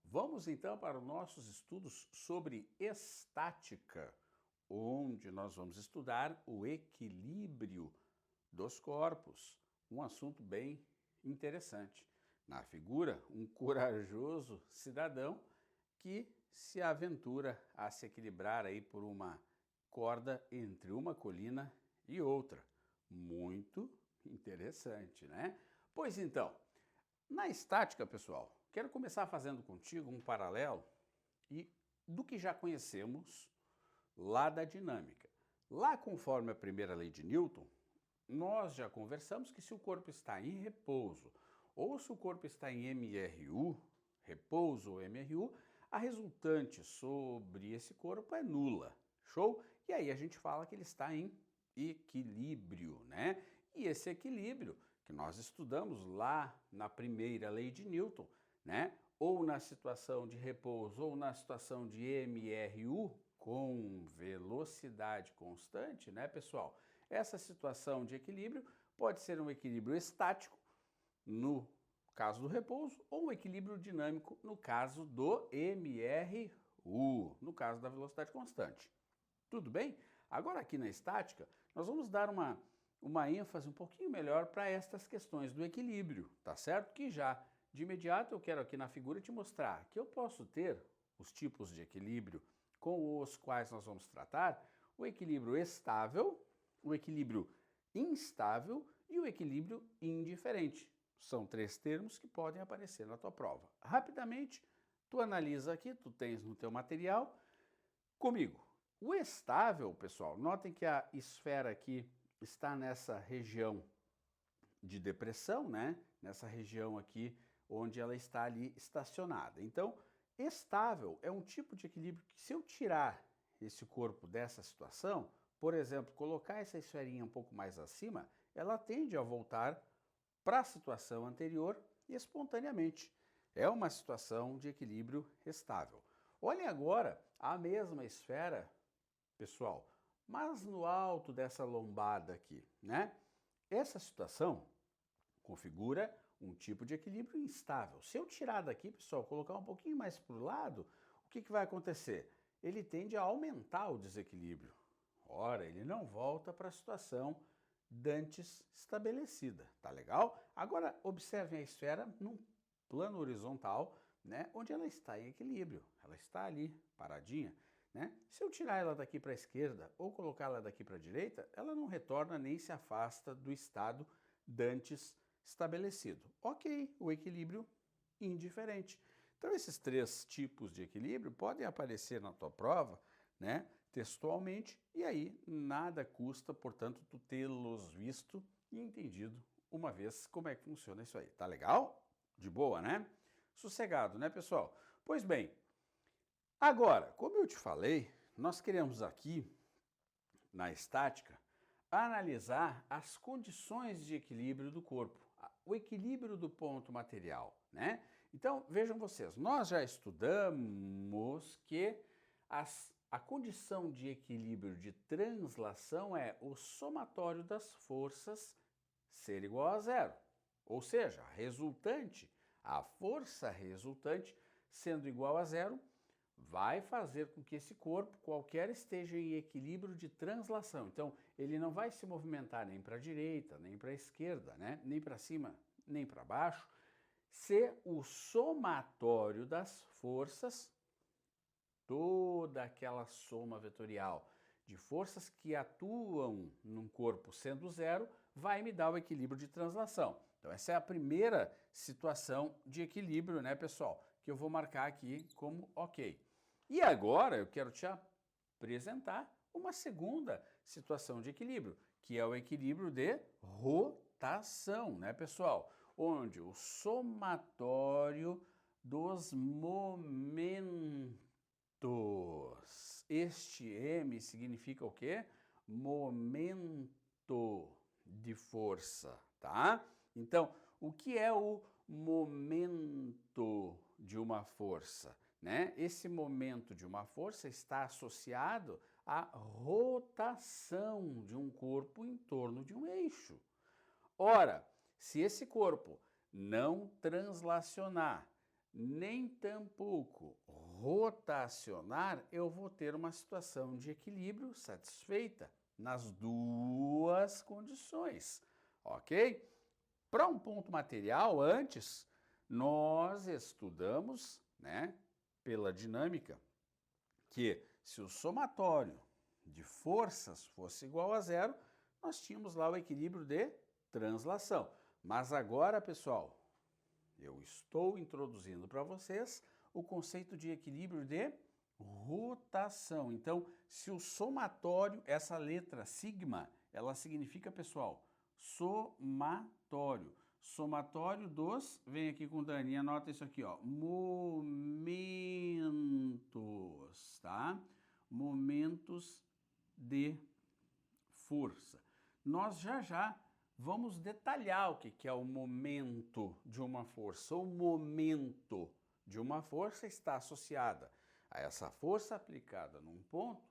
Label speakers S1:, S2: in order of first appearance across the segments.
S1: Vamos então para os nossos estudos sobre estática, onde nós vamos estudar o equilíbrio dos corpos, um assunto bem interessante. Na figura, um corajoso cidadão que se aventura a se equilibrar aí por uma corda entre uma colina e outra. Muito interessante, né? Pois então, na estática, pessoal, quero começar fazendo contigo um paralelo do que já conhecemos lá da dinâmica. Lá, conforme a primeira lei de Newton, nós já conversamos que se o corpo está em repouso ou se o corpo está em MRU, repouso ou MRU, a resultante sobre esse corpo é nula. Show? E aí a gente fala que ele está em equilíbrio, né? E esse equilíbrio que nós estudamos lá na primeira lei de Newton, né? Ou na situação de repouso ou na situação de MRU, com velocidade constante, né, pessoal? Essa situação de equilíbrio pode ser um equilíbrio estático, no caso do repouso, ou um equilíbrio dinâmico, no caso do MRU, no caso da velocidade constante. Tudo bem? Agora aqui na estática, nós vamos dar uma ênfase um pouquinho melhor para estas questões do equilíbrio, tá certo? Que já de imediato eu quero aqui na figura te mostrar que eu posso ter os tipos de equilíbrio com os quais nós vamos tratar, o equilíbrio estável, o equilíbrio instável e o equilíbrio indiferente. São três termos que podem aparecer na tua prova. Rapidamente, tu analisa aqui, tu tens no teu material comigo. O estável, pessoal, notem que a esfera aqui está nessa região de depressão, né? Nessa região aqui onde ela está ali estacionada. Então, estável é um tipo de equilíbrio que, se eu tirar esse corpo dessa situação, por exemplo, colocar essa esferinha um pouco mais acima, ela tende a voltar para a situação anterior espontaneamente. É uma situação de equilíbrio estável. Olhem agora a mesma esfera, pessoal, mas no alto dessa lombada aqui, né? Essa situação configura um tipo de equilíbrio instável. Se eu tirar daqui, pessoal, colocar um pouquinho mais para o lado, o que vai acontecer? Ele tende a aumentar o desequilíbrio. Ora, ele não volta para a situação dantes estabelecida, tá legal? Agora, observem a esfera num plano horizontal, né, onde ela está em equilíbrio. Ela está ali, paradinha, né? Se eu tirar ela daqui para a esquerda ou colocar ela daqui para a direita, ela não retorna nem se afasta do estado dantes estabelecido. Ok, o equilíbrio indiferente. Então, esses três tipos de equilíbrio podem aparecer na tua prova, né, textualmente, e aí nada custa, portanto, tu tê-los visto e entendido uma vez como é que funciona isso aí. Tá legal? De boa, né? Sossegado, né, pessoal? Pois bem, agora, como eu te falei, nós queremos aqui, na estática, analisar as condições de equilíbrio do corpo, o equilíbrio do ponto material, né? Então, vejam vocês, nós já estudamos que a condição de equilíbrio de translação é o somatório das forças ser igual a zero. Ou seja, a força resultante sendo igual a zero, vai fazer com que esse corpo qualquer esteja em equilíbrio de translação. Então, ele não vai se movimentar nem para a direita, nem para a esquerda, né? Nem para cima, nem para baixo, se o somatório das forças, toda aquela soma vetorial de forças que atuam num corpo sendo zero, vai me dar o equilíbrio de translação. Então, essa é a primeira situação de equilíbrio, né, pessoal? Que eu vou marcar aqui como ok. E agora eu quero te apresentar uma segunda situação de equilíbrio, que é o equilíbrio de rotação, né, pessoal? Onde o somatório dos momentos. Este M significa o quê? Momento de força, tá? Então, o que é o momento de uma força, né? Esse momento de uma força está associado à rotação de um corpo em torno de um eixo. Ora, se esse corpo não translacionar, nem tampouco rotacionar, eu vou ter uma situação de equilíbrio satisfeita nas duas condições, ok? Para um ponto material, antes, nós estudamos, né, pela dinâmica, que se o somatório de forças fosse igual a zero, nós tínhamos lá o equilíbrio de translação. Mas agora, pessoal, eu estou introduzindo para vocês o conceito de equilíbrio de rotação. Então, se o somatório, essa letra sigma, ela significa, pessoal, somatório. Somatório dos, vem aqui com o Dani, anota isso aqui, ó, momentos, tá? Momentos de força. Nós já vamos detalhar o que é o momento de uma força. O momento de uma força está associada a essa força aplicada num ponto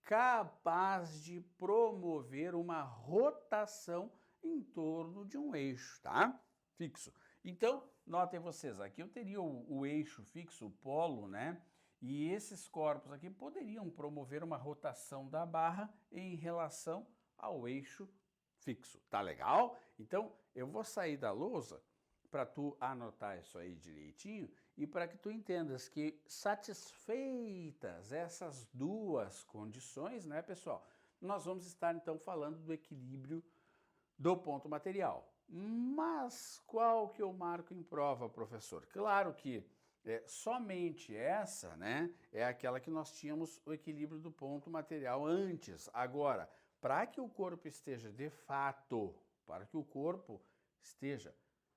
S1: capaz de promover uma rotação em torno de um eixo, tá? Fixo. Então, notem vocês, aqui eu teria o eixo fixo, o polo, né? E esses corpos aqui poderiam promover uma rotação da barra em relação ao eixo fixo. Tá legal? Então, eu vou sair da lousa para tu anotar isso aí direitinho e para que tu entendas que satisfeitas essas duas condições, né, pessoal, nós vamos estar então falando do equilíbrio do ponto material. Mas qual que eu marco em prova, professor? Claro que somente essa, né, é aquela que nós tínhamos o equilíbrio do ponto material antes. Agora, para que o corpo esteja de fato, para que o corpo esteja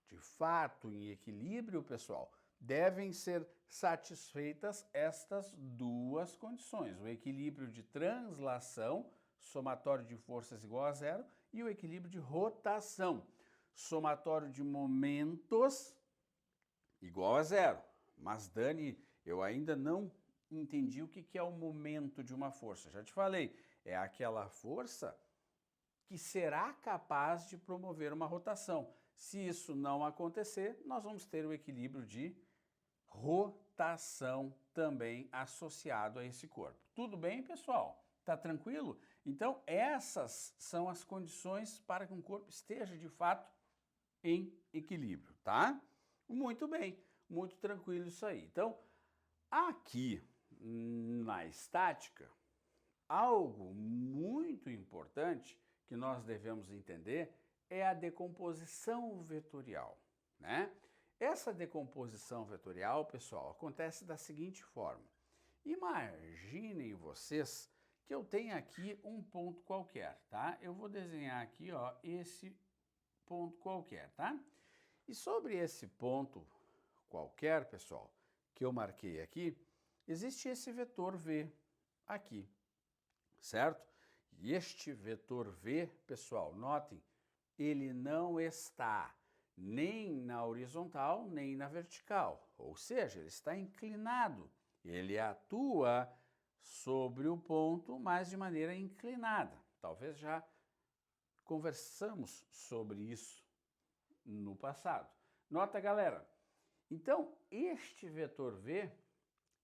S1: de fato em equilíbrio, pessoal, devem ser satisfeitas estas duas condições: o equilíbrio de translação, somatório de forças igual a zero, e o equilíbrio de rotação, somatório de momentos igual a zero. Mas, Dani, eu ainda não entendi o que é o momento de uma força. Já te falei, é aquela força que será capaz de promover uma rotação. Se isso não acontecer, nós vamos ter o equilíbrio de rotação também associado a esse corpo. Tudo bem, pessoal? Tá tranquilo? Então, essas são as condições para que um corpo esteja de fato em equilíbrio, tá? Muito bem, muito tranquilo isso aí. Então, aqui na estática, algo muito importante que nós devemos entender é a decomposição vetorial, né? Essa decomposição vetorial, pessoal, acontece da seguinte forma. Imaginem vocês que eu tenho aqui um ponto qualquer, tá? Eu vou desenhar aqui, ó, esse ponto qualquer, tá? E sobre esse ponto qualquer, pessoal, que eu marquei aqui, existe esse vetor V aqui, certo? E este vetor V, pessoal, notem, ele não está nem na horizontal, nem na vertical. Ou seja, ele está inclinado. Ele atua sobre o ponto, mas de maneira inclinada. Talvez já conversamos sobre isso no passado. Nota, galera. Então, este vetor V,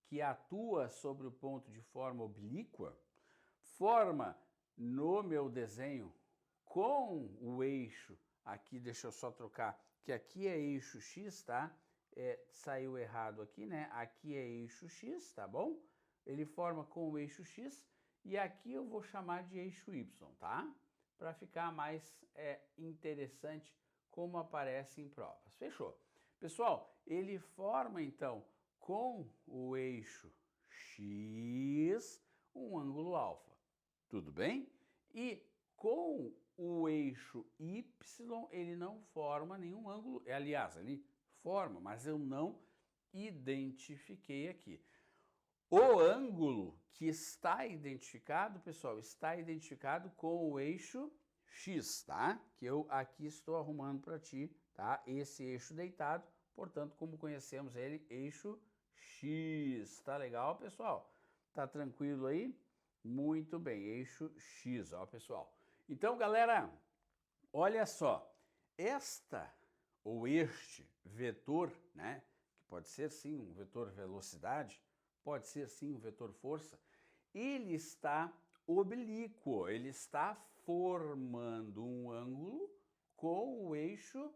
S1: que atua sobre o ponto de forma oblíqua, forma no meu desenho com o eixo, aqui deixa eu só trocar, que aqui é eixo X, tá? Saiu errado aqui, né? Aqui é eixo X, tá bom? Ele forma com o eixo X e aqui eu vou chamar de eixo Y, tá? Para ficar mais interessante como aparece em provas. Fechou? Pessoal, ele forma então com o eixo X um ângulo alfa. Tudo bem? E com o eixo Y, ele não forma nenhum ângulo. Aliás, ele forma, mas eu não identifiquei aqui. O ângulo que está identificado, pessoal, está identificado com o eixo X, tá? Que eu aqui estou arrumando para ti, tá? Esse eixo deitado, portanto, como conhecemos ele, eixo X. Tá legal, pessoal? Tá tranquilo aí? Muito bem, eixo X, ó, pessoal. Então, galera, olha só, esta ou este vetor, né, que pode ser sim um vetor velocidade, pode ser sim um vetor força, ele está oblíquo, ele está formando um ângulo com o eixo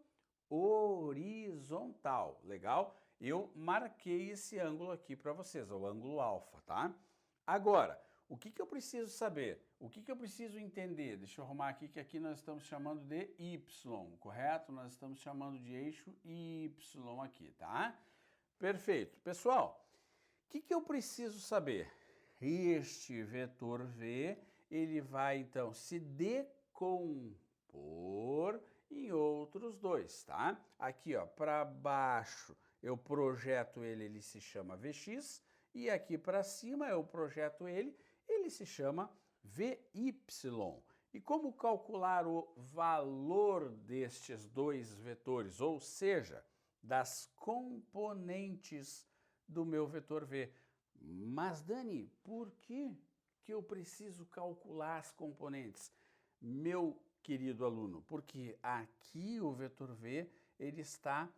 S1: horizontal. Legal? Eu marquei esse ângulo aqui para vocês, o ângulo alfa, tá? Agora, o que eu preciso saber? O que eu preciso entender? Deixa eu arrumar aqui, que aqui nós estamos chamando de Y, correto? Nós estamos chamando de eixo Y aqui, tá? Perfeito. Pessoal, o que eu preciso saber? Este vetor V, ele vai então se decompor em outros dois, tá? Aqui, ó, para baixo eu projeto ele se chama Vx, e aqui para cima eu projeto ele se chama Vy. E como calcular o valor destes dois vetores, ou seja, das componentes do meu vetor V? Mas, Dani, por que eu preciso calcular as componentes? Meu querido aluno, porque aqui o vetor V ele está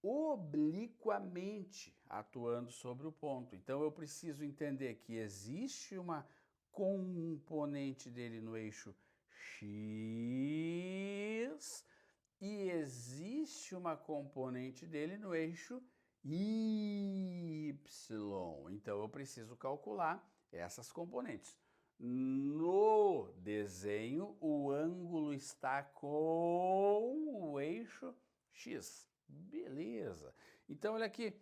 S1: obliquamente atuando sobre o ponto. Então, eu preciso entender que existe uma componente dele no eixo X e existe uma componente dele no eixo Y. Então, eu preciso calcular essas componentes. No desenho, o ângulo está com o eixo X. Beleza. Então, olha aqui,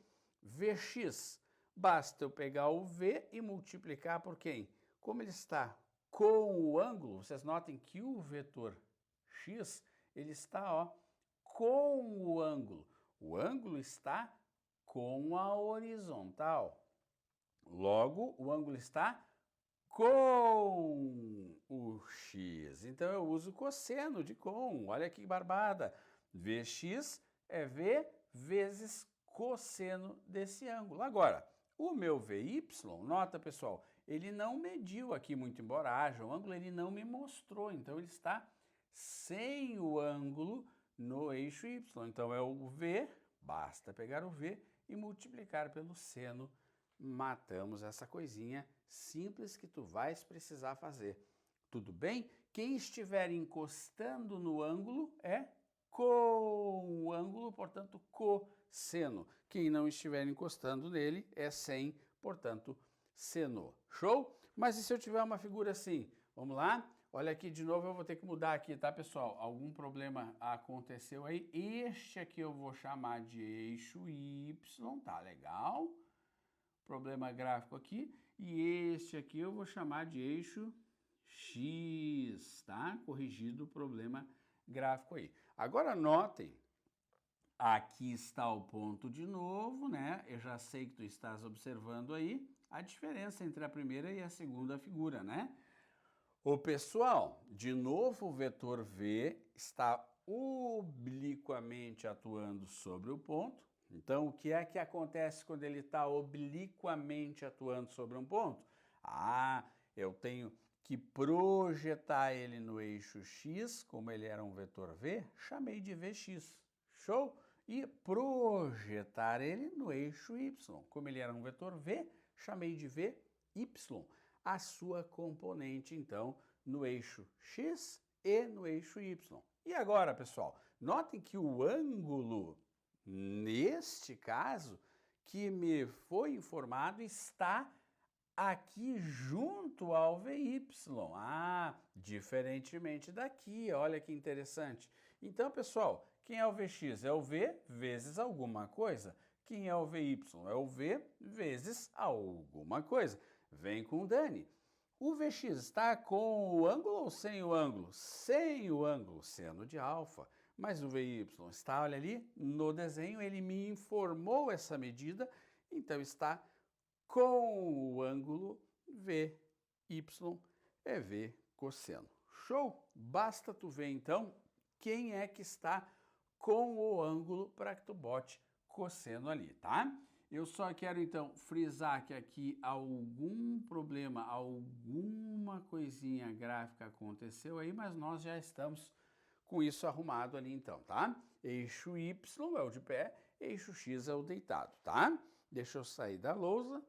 S1: Vx, basta eu pegar o V e multiplicar por quem? Como ele está com o ângulo, vocês notem que o vetor X, ele está, ó, com o ângulo. O ângulo está com a horizontal. Logo, o ângulo está com o X. Então, eu uso cosseno de com. Olha que barbada. Vx é V vezes cosseno desse ângulo. Agora, o meu Vy, nota pessoal, ele não mediu aqui muito, embora haja o ângulo, ele não me mostrou. Então, ele está sem o ângulo no eixo Y. Então, é o V, basta pegar o V e multiplicar pelo seno. Matamos essa coisinha simples que tu vais precisar fazer. Tudo bem? Quem estiver encostando no ângulo é com o ângulo, portanto, cosseno. Quem não estiver encostando nele é sem, portanto, seno. Show? Mas e se eu tiver uma figura assim? Vamos lá? Olha aqui de novo, eu vou ter que mudar aqui, tá, pessoal? Algum problema aconteceu aí. Este aqui eu vou chamar de eixo Y, tá legal? Problema gráfico aqui. E este aqui eu vou chamar de eixo X, tá? Corrigido o problema gráfico aí. Agora notem, aqui está o ponto de novo, né? Eu já sei que tu estás observando aí a diferença entre a primeira e a segunda figura, né? Ô pessoal, de novo o vetor V está obliquamente atuando sobre o ponto. Então, o que é que acontece quando ele está obliquamente atuando sobre um ponto? Ah, eu tenho que projetar ele no eixo X, como ele era um vetor V, chamei de Vx. Show? E projetar ele no eixo Y, como ele era um vetor V, chamei de Vy. A sua componente, então, no eixo X e no eixo Y. E agora, pessoal, notem que o ângulo, neste caso, que me foi informado, está aqui junto ao Vy. Ah, diferentemente daqui, olha que interessante. Então, pessoal, quem é o Vx? É o V vezes alguma coisa. Quem é o Vy? É o V vezes alguma coisa. Vem com o Dani. O Vx está com o ângulo ou sem o ângulo? Sem o ângulo, seno de alfa. Mas o Vy está, olha ali, no desenho, ele me informou essa medida, então está com o ângulo Vy é V cosseno. Show? Basta tu ver, então, quem é que está com o ângulo para que tu bote cosseno ali, tá? Eu só quero, então, frisar que aqui algum problema, alguma coisinha gráfica aconteceu aí, mas nós já estamos com isso arrumado ali, então, tá? Eixo Y é o de pé, eixo X é o deitado, tá? Deixa eu sair da lousa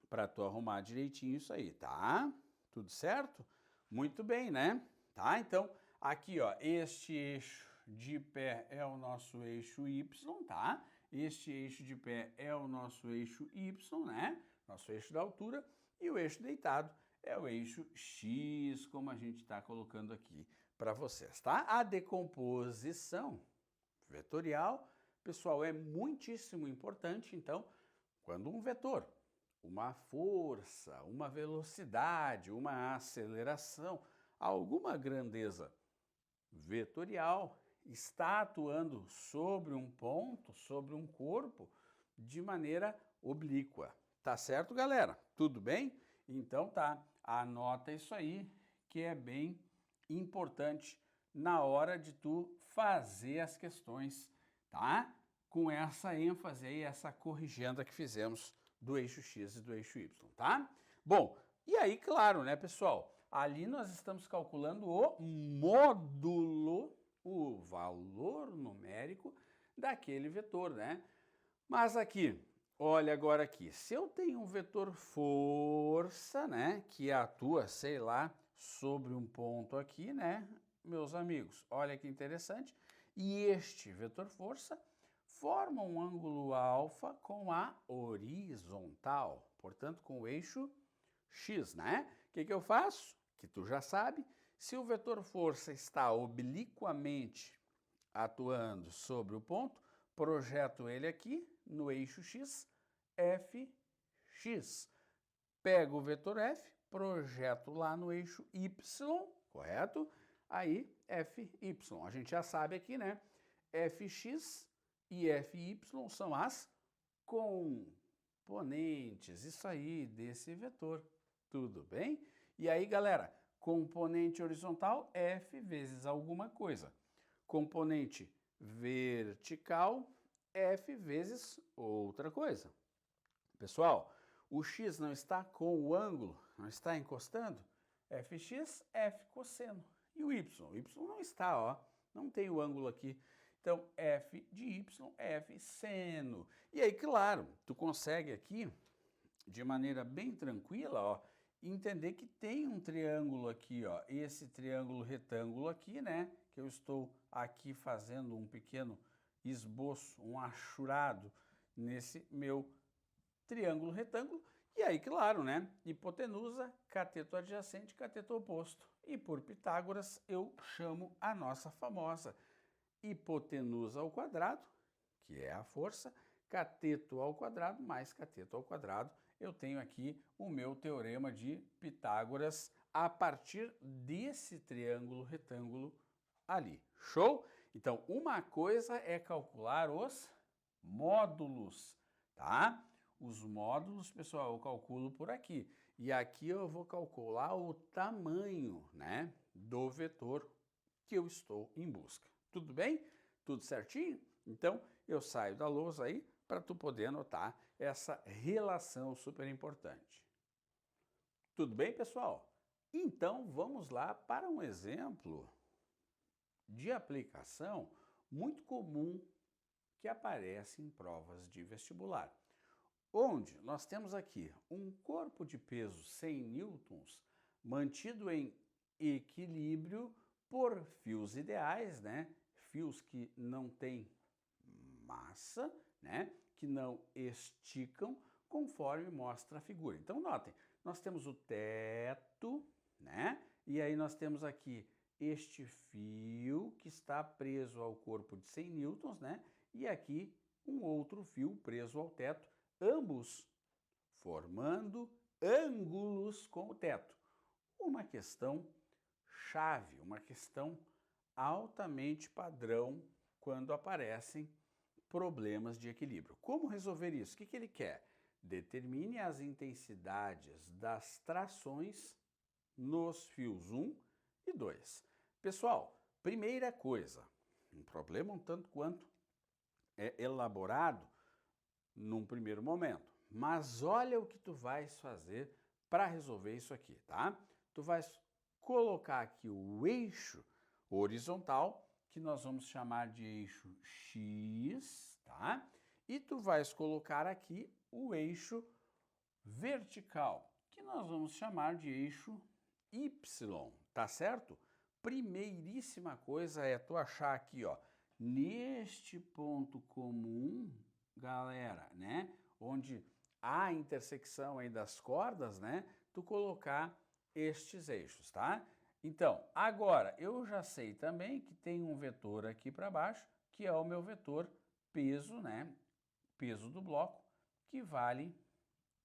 S1: para tu arrumar direitinho isso aí, tá? Tudo certo? Muito bem, né? Tá? Então, aqui, ó, este eixo de pé é o nosso eixo Y, tá? Este eixo de pé é o nosso eixo Y, né? Nosso eixo da altura. E o eixo deitado é o eixo X, como a gente está colocando aqui para vocês, tá? A decomposição vetorial, pessoal, é muitíssimo importante. Então, quando um vetor, uma força, uma velocidade, uma aceleração, alguma grandeza vetorial está atuando sobre um ponto, sobre um corpo, de maneira oblíqua. Tá certo, galera? Tudo bem? Então tá, anota isso aí, que é bem importante na hora de tu fazer as questões, tá? Com essa ênfase aí, essa corrigenda que fizemos do eixo X e do eixo Y, tá? Bom, e aí, claro, né, pessoal? Ali nós estamos calculando o módulo, o valor numérico daquele vetor, né? Mas aqui, olha agora aqui, se eu tenho um vetor força, né, que atua, sei lá, sobre um ponto aqui, né, meus amigos, olha que interessante, e este vetor força forma um ângulo alfa com a horizontal, portanto, com o eixo X, né? O que eu faço? Que tu já sabe, se o vetor força está obliquamente atuando sobre o ponto, projeto ele aqui no eixo X, Fx. Pego o vetor F, projeto lá no eixo Y, correto? Aí, Fy. A gente já sabe aqui, né? Fx e Fy são as componentes, isso aí, desse vetor. Tudo bem? E aí, galera, componente horizontal, F vezes alguma coisa. Componente vertical, F vezes outra coisa. Pessoal, o X não está com o ângulo, não está encostando? Fx, F cosseno. E o Y? O Y não está, ó, não tem o ângulo aqui. Então, F de Y, F seno. E aí, claro, tu consegue aqui, de maneira bem tranquila, ó, entender que tem um triângulo aqui, ó, esse triângulo retângulo aqui, né, que eu estou aqui fazendo um pequeno esboço, um achurado nesse meu triângulo retângulo, e aí, claro, né, hipotenusa, cateto adjacente, cateto oposto. E por Pitágoras eu chamo a nossa famosa hipotenusa ao quadrado, que é a força, cateto ao quadrado mais cateto ao quadrado. Eu tenho aqui o meu teorema de Pitágoras a partir desse triângulo retângulo ali. Show? Então, uma coisa é calcular os módulos, tá? Os módulos, pessoal, eu calculo por aqui. E aqui eu vou calcular o tamanho, né, do vetor que eu estou em busca. Tudo bem? Tudo certinho? Então, eu saio da lousa aí para tu poder anotar essa relação super importante. Tudo bem, pessoal? Então, vamos lá para um exemplo de aplicação muito comum que aparece em provas de vestibular, onde nós temos aqui um corpo de peso 100 newtons mantido em equilíbrio por fios ideais, né? Fios que não têm massa, né? Que não esticam, conforme mostra a figura. Então, notem, nós temos o teto, né? E aí nós temos aqui este fio que está preso ao corpo de 100 newtons, né? E aqui um outro fio preso ao teto, ambos formando ângulos com o teto. Uma questão chave, uma questão altamente padrão quando aparecem problemas de equilíbrio. Como resolver isso? O que ele quer? Determine as intensidades das trações nos fios 1 e 2. Pessoal, primeira coisa, um problema um tanto quanto elaborado num primeiro momento, mas olha o que tu vais fazer para resolver isso aqui, tá? Tu vais colocar aqui o eixo horizontal, que nós vamos chamar de eixo X, tá? E tu vais colocar aqui o eixo vertical, que nós vamos chamar de eixo Y, tá certo? Primeiríssima coisa é tu achar aqui, ó, neste ponto comum, galera, né, onde há a intersecção aí das cordas, né, tu colocar estes eixos, tá? Então, agora, eu já sei também que tem um vetor aqui para baixo, que é o meu vetor peso, né, peso do bloco, que vale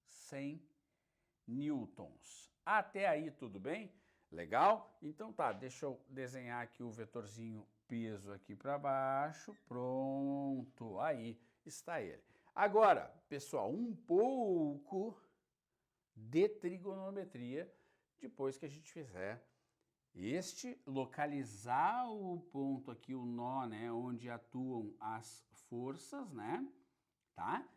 S1: 100 newtons. Até aí tudo bem? Legal? Então tá, deixa eu desenhar aqui o vetorzinho peso aqui para baixo. Pronto, aí está ele. Agora, pessoal, um pouco de trigonometria depois que a gente fizer localizar o ponto aqui, o nó, né, onde atuam as forças, né, tá?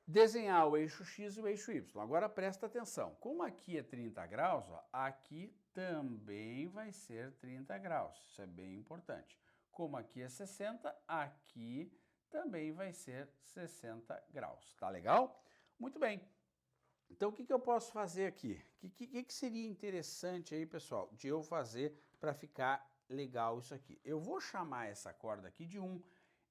S1: Desenhar o eixo X e o eixo Y. Agora presta atenção, como aqui é 30 graus, ó, aqui também vai ser 30 graus, isso é bem importante. Como aqui é 60, aqui também vai ser 60 graus, tá legal? Muito bem. Então, o que eu posso fazer aqui? O que seria interessante aí, pessoal, de eu fazer para ficar legal isso aqui? Eu vou chamar essa corda aqui de 1.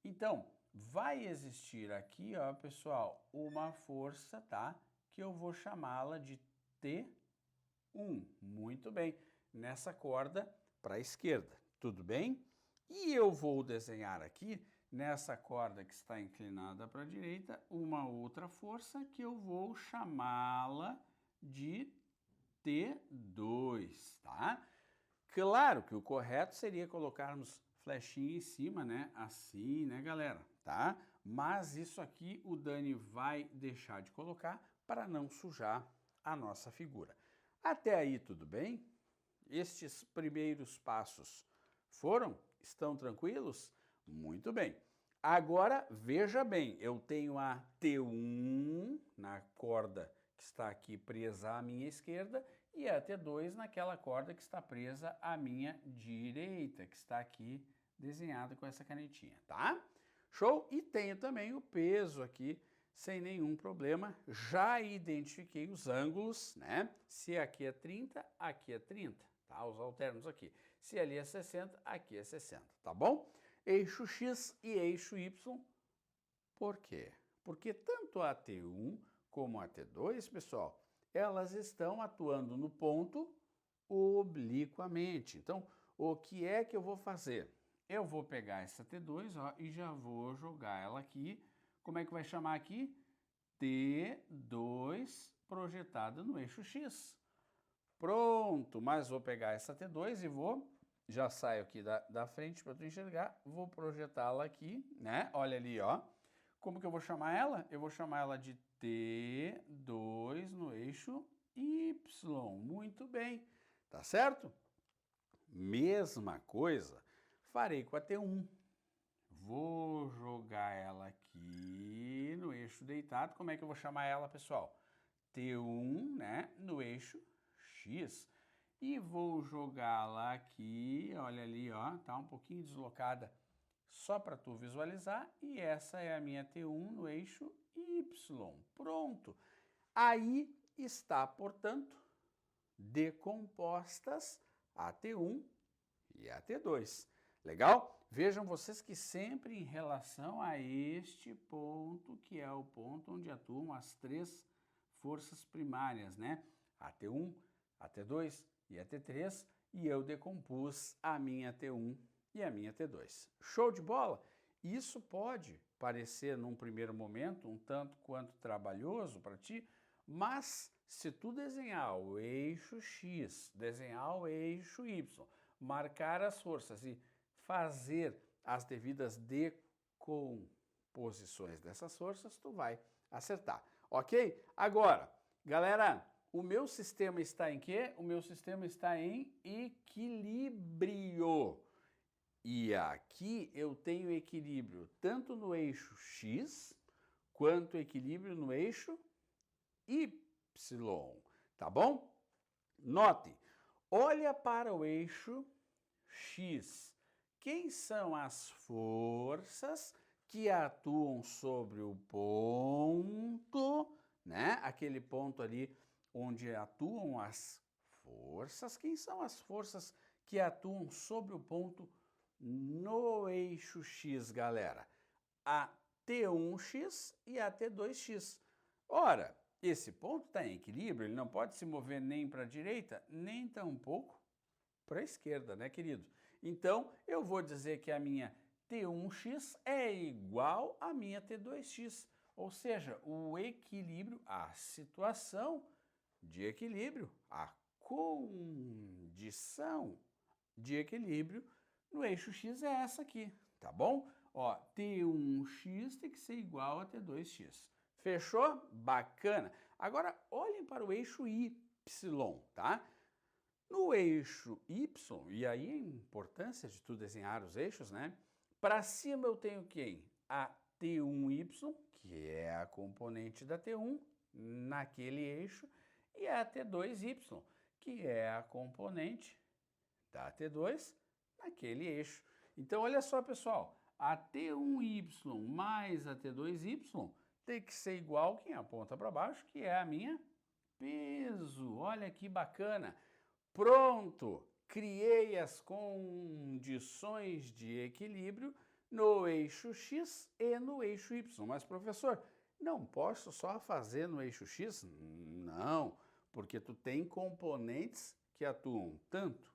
S1: Então, vai existir aqui, ó, pessoal, uma força, tá? Que eu vou chamá-la de T1. Muito bem. Nessa corda para a esquerda. Tudo bem? E eu vou desenhar aqui, nessa corda que está inclinada para a direita, uma outra força que eu vou chamá-la de T2, tá? Claro que o correto seria colocarmos flechinha em cima, né? Assim, né, galera? Tá? Mas isso aqui o Dani vai deixar de colocar para não sujar a nossa figura. Até aí tudo bem? Estes primeiros passos estão tranquilos? Muito bem. Agora, veja bem, eu tenho a T1 na corda que está aqui presa à minha esquerda e a T2 naquela corda que está presa à minha direita, que está aqui desenhada com essa canetinha, tá? Show? E tenho também o peso aqui sem nenhum problema. Já identifiquei os ângulos, né? Se aqui é 30, aqui é 30, tá? Os alternos aqui. Se ali é 60, aqui é 60, tá bom? Eixo X e eixo Y. Por quê? Porque tanto a T1 como a T2, pessoal, elas estão atuando no ponto obliquamente. Então, o que é que eu vou fazer? Eu vou pegar essa T2, ó, e já vou jogar ela aqui. Como é que vai chamar aqui? T2 projetada no eixo X. Pronto, mas vou pegar essa T2 e já saio aqui da frente para tu enxergar, vou projetá-la aqui, né? Olha ali, ó. Como que eu vou chamar ela? Eu vou chamar ela de T2 no eixo Y. Muito bem, tá certo? Mesma coisa farei com a T1. Vou jogar ela aqui no eixo deitado. Como é que eu vou chamar ela, pessoal? T1, né, no eixo X. E vou jogá-la aqui, olha ali, ó, tá um pouquinho deslocada, só para tu visualizar. E essa é a minha T1 no eixo Y. Pronto. Aí está, portanto, decompostas a T1 e a T2. Legal? Vejam vocês que sempre em relação a este ponto, que é o ponto onde atuam as três forças primárias, né? A T1, a T2 e a T3, e eu decompus a minha T1 e a minha T2. Show de bola? Isso pode parecer, num primeiro momento, um tanto quanto trabalhoso para ti, mas se tu desenhar o eixo X, desenhar o eixo Y, marcar as forças e fazer as devidas decomposições dessas forças, tu vai acertar, ok? Agora, galera, o meu sistema está em quê? O meu sistema está em equilíbrio. E aqui eu tenho equilíbrio tanto no eixo X, quanto equilíbrio no eixo Y, tá bom? Note, olha para o eixo X. Quem são as forças que atuam sobre o ponto, né? Aquele ponto ali onde atuam as forças. Quem são as forças que atuam sobre o ponto no eixo X, galera? A T1x e a T2x. Ora, esse ponto está em equilíbrio, ele não pode se mover nem para a direita, nem tampouco para a esquerda, né, querido? Então, eu vou dizer que a minha T1x é igual à minha T2x, ou seja, o equilíbrio, a situação de equilíbrio, a condição de equilíbrio no eixo X é essa aqui, tá bom? Ó, T1x tem que ser igual a T2x. Fechou? Bacana. Agora, olhem para o eixo Y, tá? No eixo Y, e aí a importância de tu desenhar os eixos, né? Para cima eu tenho quem? A T1y, que é a componente da T1 naquele eixo, e a T2y, que é a componente da T2 naquele eixo. Então, olha só, pessoal, a T1y mais a T2y tem que ser igual, quem aponta para baixo, que é a minha peso. Olha que bacana. Pronto, criei as condições de equilíbrio no eixo X e no eixo Y. Mas, professor, não posso só fazer no eixo X? Não, porque tu tem componentes que atuam tanto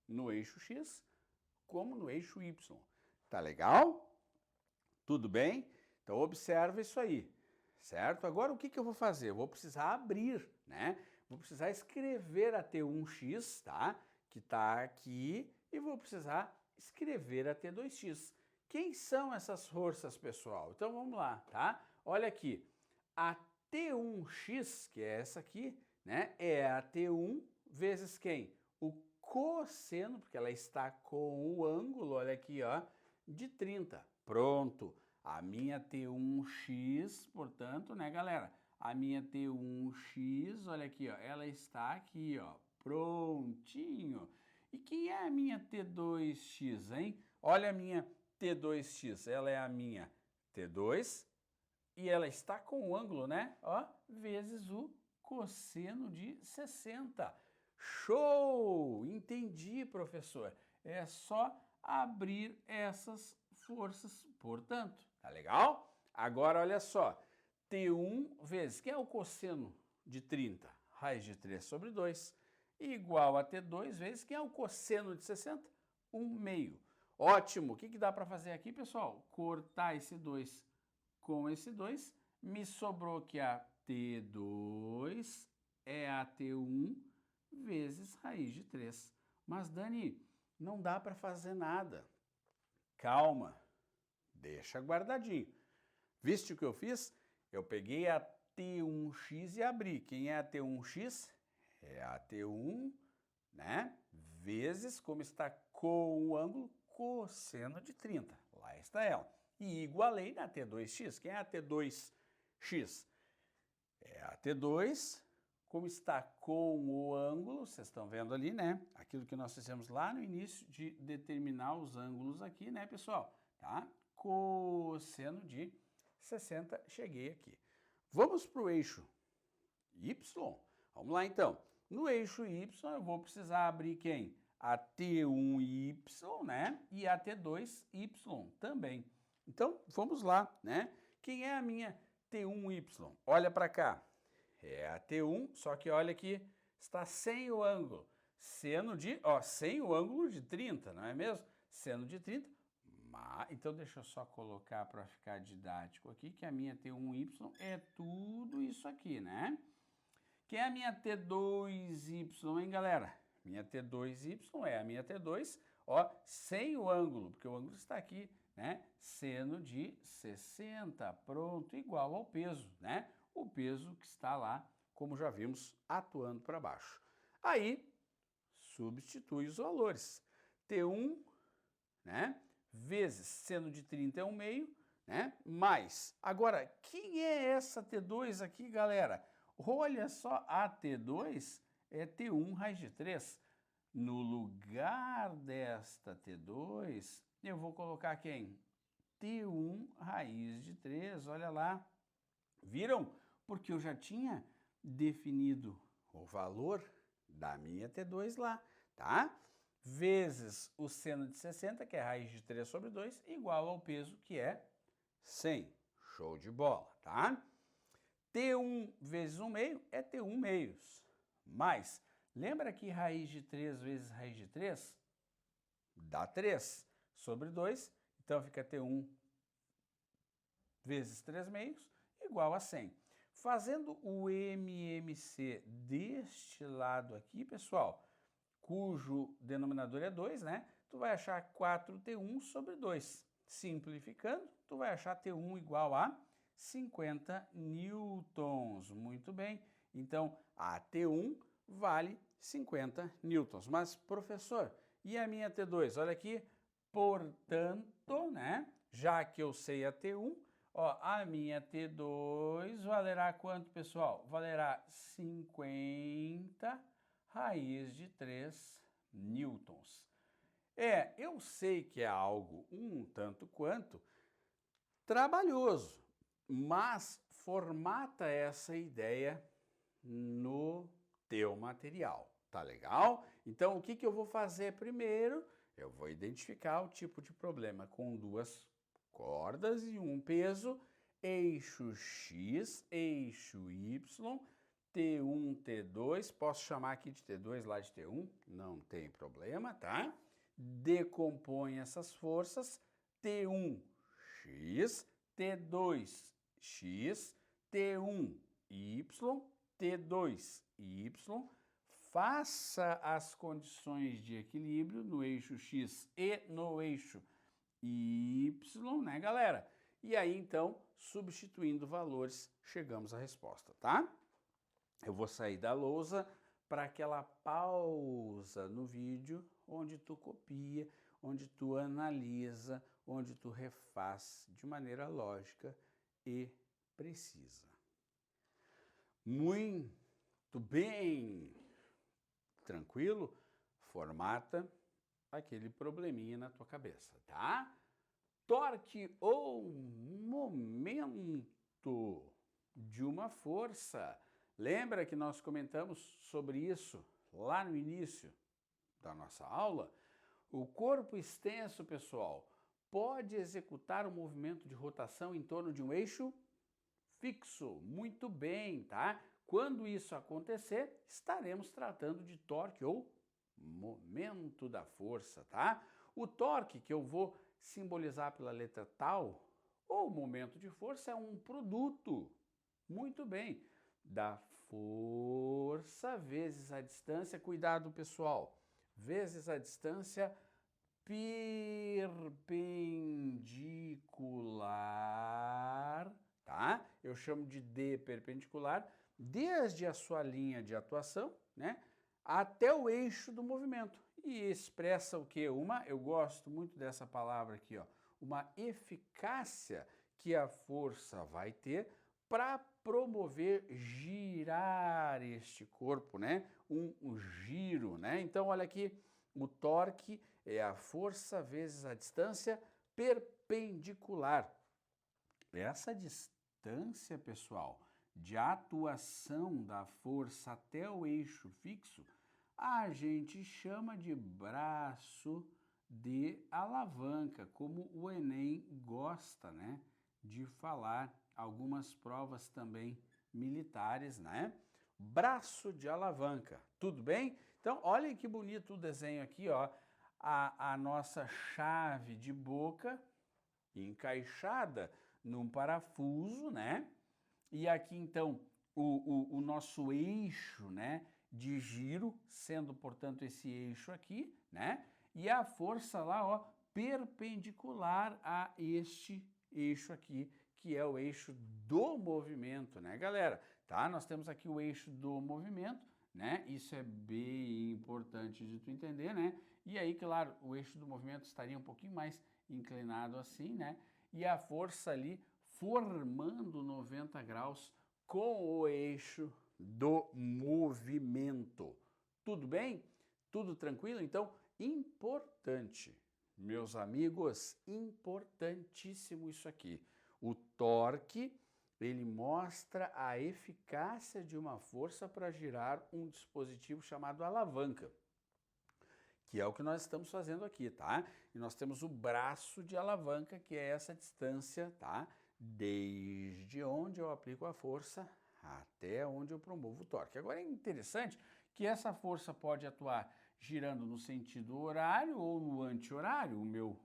S1: no eixo X como no eixo Y. Tá legal? Tudo bem? Então observa isso aí, certo? Agora o que eu vou fazer? Eu vou precisar abrir, né? Vou precisar escrever a T1x, tá? Que tá aqui, e vou precisar escrever a T2x. Quem são essas forças, pessoal? Então vamos lá, tá? Olha aqui, a T1x, que é essa aqui, né? É a T1 vezes quem? O cosseno, porque ela está com o ângulo, olha aqui, ó, de 30. Pronto. A minha T1x, portanto, né, galera? A minha T1x, olha aqui, ó, ela está aqui, ó, prontinho. E quem é a minha T2x, hein? Olha a minha T2x, ela é a minha T2 e ela está com o ângulo, né? Ó, vezes o cosseno de 60. Show! Entendi, professor. É só abrir essas forças, portanto. Tá legal? Agora, olha só. T1 vezes, que é o cosseno de 30? Raiz de 3 sobre 2, igual a T2 vezes, que é o cosseno de 60? 1/2. Ótimo! O que dá para fazer aqui, pessoal? Cortar esse 2 com esse 2. Me sobrou que a T2 é a T1 vezes raiz de 3. Mas, Dani, não dá para fazer nada. Calma, deixa guardadinho. Viste o que eu fiz? Eu peguei a T1x e abri. Quem é a T1x? É a T1, né? Vezes, como está com o ângulo, cosseno de 30. Lá está ela. E igualei na T2x. Quem é a T2x? É a T2, como está com o ângulo, vocês estão vendo ali, né? Aquilo que nós fizemos lá no início de determinar os ângulos aqui, né, pessoal? Tá? Cosseno de 60, cheguei aqui. Vamos para o eixo Y? Vamos lá, então. No eixo Y, eu vou precisar abrir quem? A T1y, né? E a T2y também. Então, vamos lá, né? Quem é a minha T1y? Olha para cá. É a T1, só que olha aqui, está sem o ângulo. Seno de, ó, sem o ângulo de 30, não é mesmo? Seno de 30. Então, deixa eu só colocar para ficar didático aqui, que a minha T1y é tudo isso aqui, né? Que é a minha T2y, hein, galera? Minha T2y é a minha T2, ó, sem o ângulo, porque o ângulo está aqui, né? Seno de 60, pronto, igual ao peso, né? O peso que está lá, como já vimos, atuando para baixo. Aí, substitui os valores. T1, né? Vezes seno de 30 é 1/2, né? Mais. Agora, quem é essa T2 aqui, galera? Olha só, a T2 é T1 raiz de 3. No lugar desta T2, eu vou colocar quem? T1 raiz de 3, olha lá. Viram? Porque eu já tinha definido o valor da minha T2 lá, tá? Vezes o seno de 60, que é raiz de 3 sobre 2, igual ao peso, que é 100. Show de bola, tá? T1 vezes 1 meio é T1 meios. Mas, lembra que raiz de 3 vezes raiz de 3 dá 3 sobre 2, então fica T1 vezes 3 meios igual a 100. Fazendo o MMC deste lado aqui, pessoal, cujo denominador é 2, né? Tu vai achar 4T1 sobre 2. Simplificando, tu vai achar T1 igual a 50 newtons. Muito bem. Então, a T1 vale 50 newtons. Mas, professor, e a minha T2? Olha aqui. Portanto, né? Já que eu sei a T1, ó, a minha T2 valerá quanto, pessoal? Valerá 50 raiz de 3 newtons. Eu sei que é algo um tanto quanto trabalhoso, mas formata essa ideia no teu material, tá legal? Então, o que eu vou fazer primeiro? Eu vou identificar o tipo de problema com 2 cordas e um peso, eixo X, eixo Y, T1, T2, posso chamar aqui de T2 lá de T1, não tem problema, tá? Decompõe essas forças, T1x, T2x, T1y, T2y, faça as condições de equilíbrio no eixo X e no eixo Y, né, galera? E aí, então, substituindo valores, chegamos à resposta, tá? Eu vou sair da lousa para aquela pausa no vídeo onde tu copia, onde tu analisa, onde tu refaz de maneira lógica e precisa. Muito bem! Tranquilo? Formata aquele probleminha na tua cabeça, tá? Torque ou momento de uma força. Lembra que nós comentamos sobre isso lá no início da nossa aula? O corpo extenso, pessoal, pode executar um movimento de rotação em torno de um eixo fixo. Muito bem, tá? Quando isso acontecer, estaremos tratando de torque ou momento da força, tá? O torque, que eu vou simbolizar pela letra tal, ou momento de força, é um produto, muito bem, da força vezes a distância, cuidado pessoal, vezes a distância perpendicular, tá? Eu chamo de D perpendicular, desde a sua linha de atuação, né, até o eixo do movimento. E expressa o quê? Eu gosto muito dessa palavra aqui, ó, uma eficácia que a força vai ter para promover girar este corpo, né? Um giro, né? Então, olha aqui, o torque é a força vezes a distância perpendicular. Essa distância, pessoal, de atuação da força até o eixo fixo, a gente chama de braço de alavanca, como o Enem gosta, né, de falar, algumas provas também militares, né? Braço de alavanca, tudo bem? Então, olhem que bonito o desenho aqui, ó, a nossa chave de boca encaixada num parafuso, né? E aqui, então, o nosso eixo, né, de giro, sendo, portanto, esse eixo aqui, né? E a força lá, ó, perpendicular a este eixo aqui, que é o eixo do movimento, né, galera? Tá? Nós temos aqui o eixo do movimento, né? Isso é bem importante de tu entender, né? E aí, claro, o eixo do movimento estaria um pouquinho mais inclinado assim, né? E a força ali formando 90 graus com o eixo do movimento. Tudo bem? Tudo tranquilo? Então, importante, Meus amigos, importantíssimo isso aqui. O torque, ele mostra a eficácia de uma força para girar um dispositivo chamado alavanca, que é o que nós estamos fazendo aqui, tá? E nós temos o braço de alavanca, que é essa distância, tá? Desde onde eu aplico a força até onde eu promovo o torque. Agora é interessante que essa força pode atuar girando no sentido horário ou no anti-horário, o meu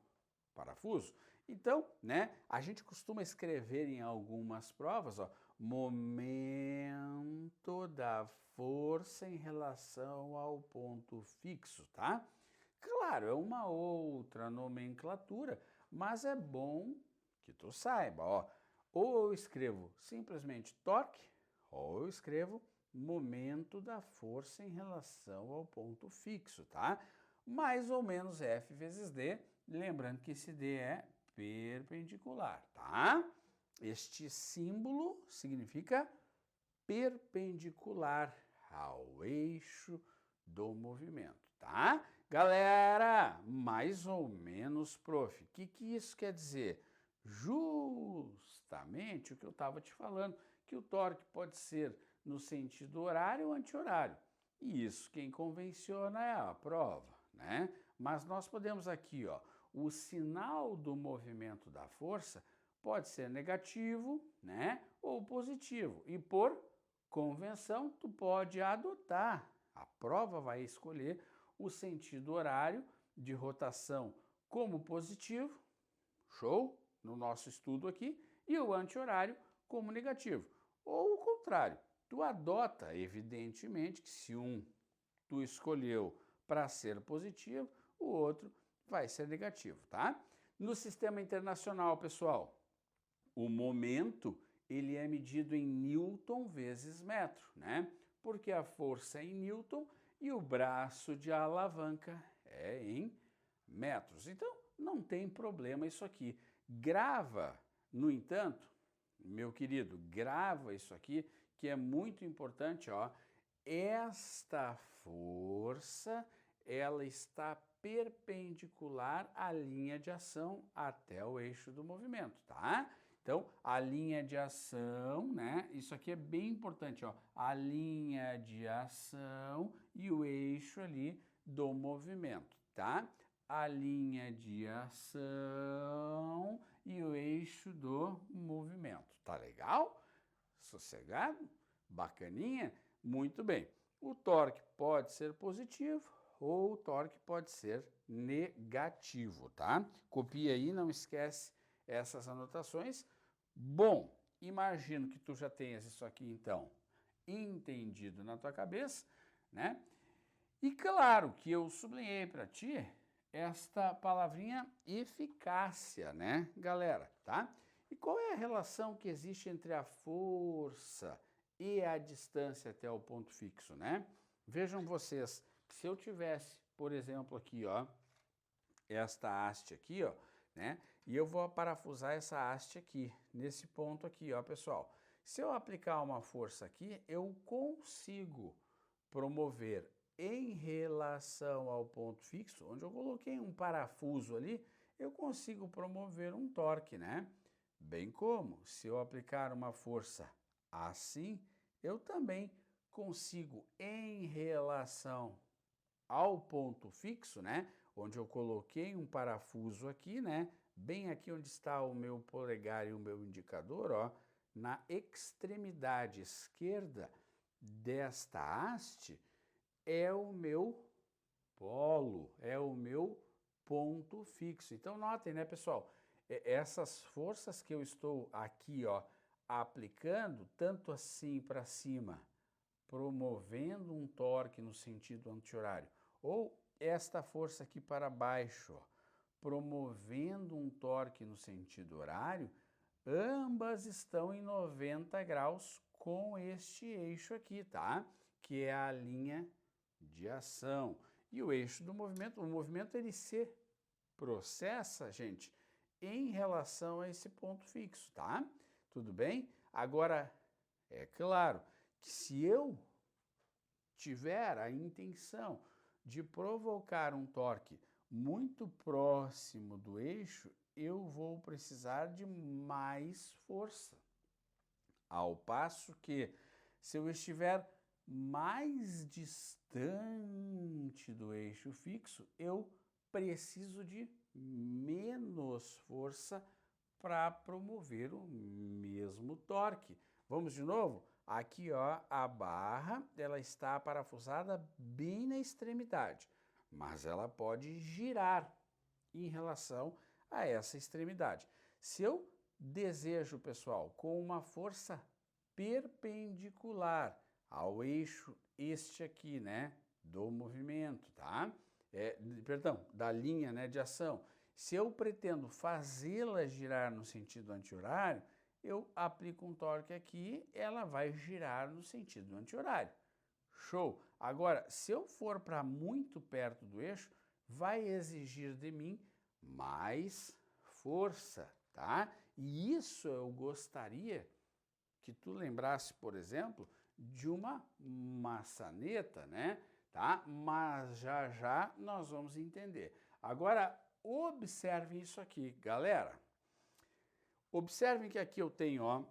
S1: parafuso. Então, né, a gente costuma escrever em algumas provas, ó, momento da força em relação ao ponto fixo, tá? Claro, é uma outra nomenclatura, mas é bom que tu saiba, ó. Ou eu escrevo simplesmente torque, ou eu escrevo momento da força em relação ao ponto fixo, tá? Mais ou menos F vezes D, lembrando que esse D é perpendicular, tá? Este símbolo significa perpendicular ao eixo do movimento, tá? Galera, mais ou menos, prof. O que isso quer dizer? Justamente o que eu estava te falando, que o torque pode ser no sentido horário ou anti-horário. E isso quem convenciona é a prova, né? Mas nós podemos aqui, ó, o sinal do movimento da força pode ser negativo, né, ou positivo. E por convenção, tu pode adotar. A prova vai escolher o sentido horário de rotação como positivo, show, no nosso estudo aqui, e o anti-horário como negativo. Ou o contrário, tu adota, evidentemente, que se um tu escolheu para ser positivo, o outro vai ser negativo, tá? No sistema internacional, pessoal, o momento ele é medido em Newton vezes metro, né? Porque a força é em Newton e o braço de alavanca é em metros. Então, não tem problema isso aqui. Grava, no entanto, meu querido, grava isso aqui, que é muito importante, ó. Esta força, ela está perpendicular à linha de ação até o eixo do movimento, tá? Então, a linha de ação, né? Isso aqui é bem importante, ó. A linha de ação e o eixo ali do movimento, tá? A linha de ação e o eixo do movimento. Tá legal? Sossegado? Bacaninha? Muito bem. O torque pode ser positivo ou o torque pode ser negativo, tá? Copia aí, não esquece essas anotações. Bom, imagino que tu já tenhas isso aqui, então, entendido na tua cabeça, né? E claro que eu sublinhei para ti esta palavrinha eficácia, né, galera, tá? E qual é a relação que existe entre a força e a distância até o ponto fixo, né? Vejam vocês, que se eu tivesse, por exemplo, aqui, ó, esta haste aqui, ó, né? E eu vou parafusar essa haste aqui, nesse ponto aqui, ó, pessoal. Se eu aplicar uma força aqui, eu consigo promover em relação ao ponto fixo, onde eu coloquei um parafuso ali, eu consigo promover um torque, né? Bem como, se eu aplicar uma força assim, eu também consigo em relação ao ponto fixo, né? Onde eu coloquei um parafuso aqui, né? Bem aqui onde está o meu polegar e o meu indicador, ó, na extremidade esquerda desta haste é o meu polo, é o meu ponto fixo. Então notem, né, pessoal? Essas forças que eu estou aqui, ó, aplicando, tanto assim para cima, promovendo um torque no sentido anti-horário, ou esta força aqui para baixo, ó, promovendo um torque no sentido horário, ambas estão em 90 graus com este eixo aqui, tá? Que é a linha de ação. E o eixo do movimento, o movimento ele se processa, gente, em relação a esse ponto fixo, tá? Tudo bem? Agora, é claro que se eu tiver a intenção de provocar um torque muito próximo do eixo, eu vou precisar de mais força. Ao passo que, se eu estiver mais distante do eixo fixo, eu preciso de menos força para promover o mesmo torque. Vamos de novo? Aqui, ó, a barra, ela está parafusada bem na extremidade, mas ela pode girar em relação a essa extremidade. Se eu desejo, pessoal, com uma força perpendicular ao eixo este aqui, né, do movimento, tá? Perdão, da linha, né, de ação. Se eu pretendo fazê-la girar no sentido anti-horário, eu aplico um torque aqui, ela vai girar no sentido anti-horário. Show! Agora, se eu for para muito perto do eixo, vai exigir de mim mais força, tá? E isso eu gostaria que tu lembrasse, por exemplo, de uma maçaneta, né? Tá? Mas já já nós vamos entender. Agora, observem isso aqui, galera. Observem que aqui eu tenho, ó,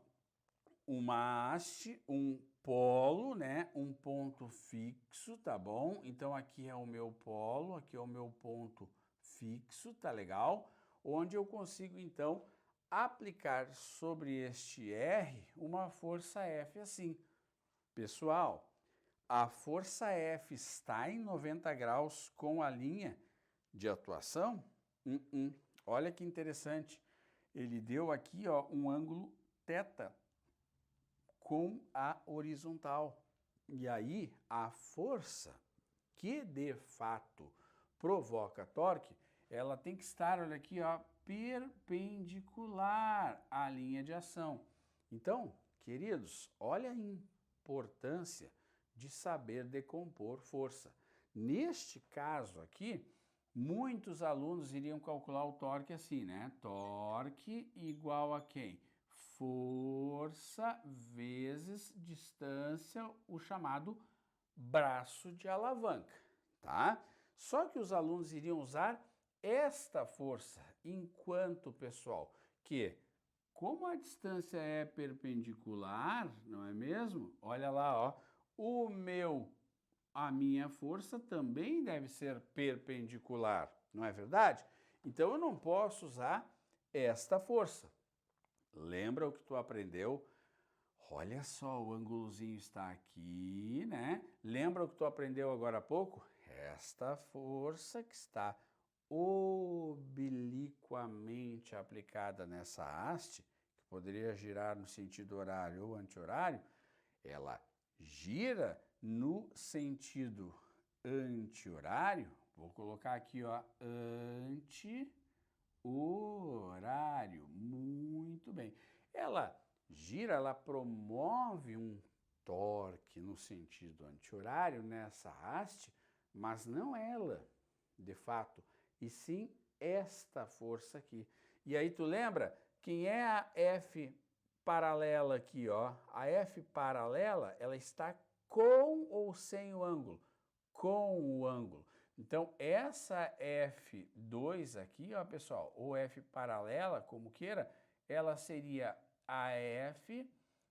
S1: uma haste, um polo, né? Um ponto fixo, tá bom? Então aqui é o meu polo, aqui é o meu ponto fixo, tá legal? Onde eu consigo então aplicar sobre este R uma força F assim. Pessoal, a força F está em 90 graus com a linha de atuação? Olha que interessante. Ele deu aqui, ó, um ângulo θ com a horizontal. E aí, a força que de fato provoca torque, ela tem que estar, olha aqui, ó, perpendicular à linha de ação. Então, queridos, olha a importância de saber decompor força. Neste caso aqui, muitos alunos iriam calcular o torque assim, né? Torque igual a quem? Força vezes distância, o chamado braço de alavanca, tá? Só que os alunos iriam usar esta força, enquanto, pessoal, que como a distância é perpendicular, não é mesmo? Olha lá, ó, a minha força também deve ser perpendicular, não é verdade? Então eu não posso usar esta força. Lembra o que tu aprendeu? Olha só, o ângulozinho está aqui, né? Lembra o que tu aprendeu agora há pouco? Esta força que está obliquamente aplicada nessa haste, que poderia girar no sentido horário ou anti-horário, ela gira no sentido anti-horário. Vou colocar aqui, ó, anti-horário. Muito bem. Ela gira, ela promove um torque no sentido anti-horário nessa haste, mas não ela, de fato, e sim esta força aqui. E aí tu lembra quem é a F paralela aqui, ó? A F paralela, ela está com ou sem o ângulo? Com o ângulo. Então, essa F2 aqui, ó, pessoal, ou F paralela, como queira, ela seria a F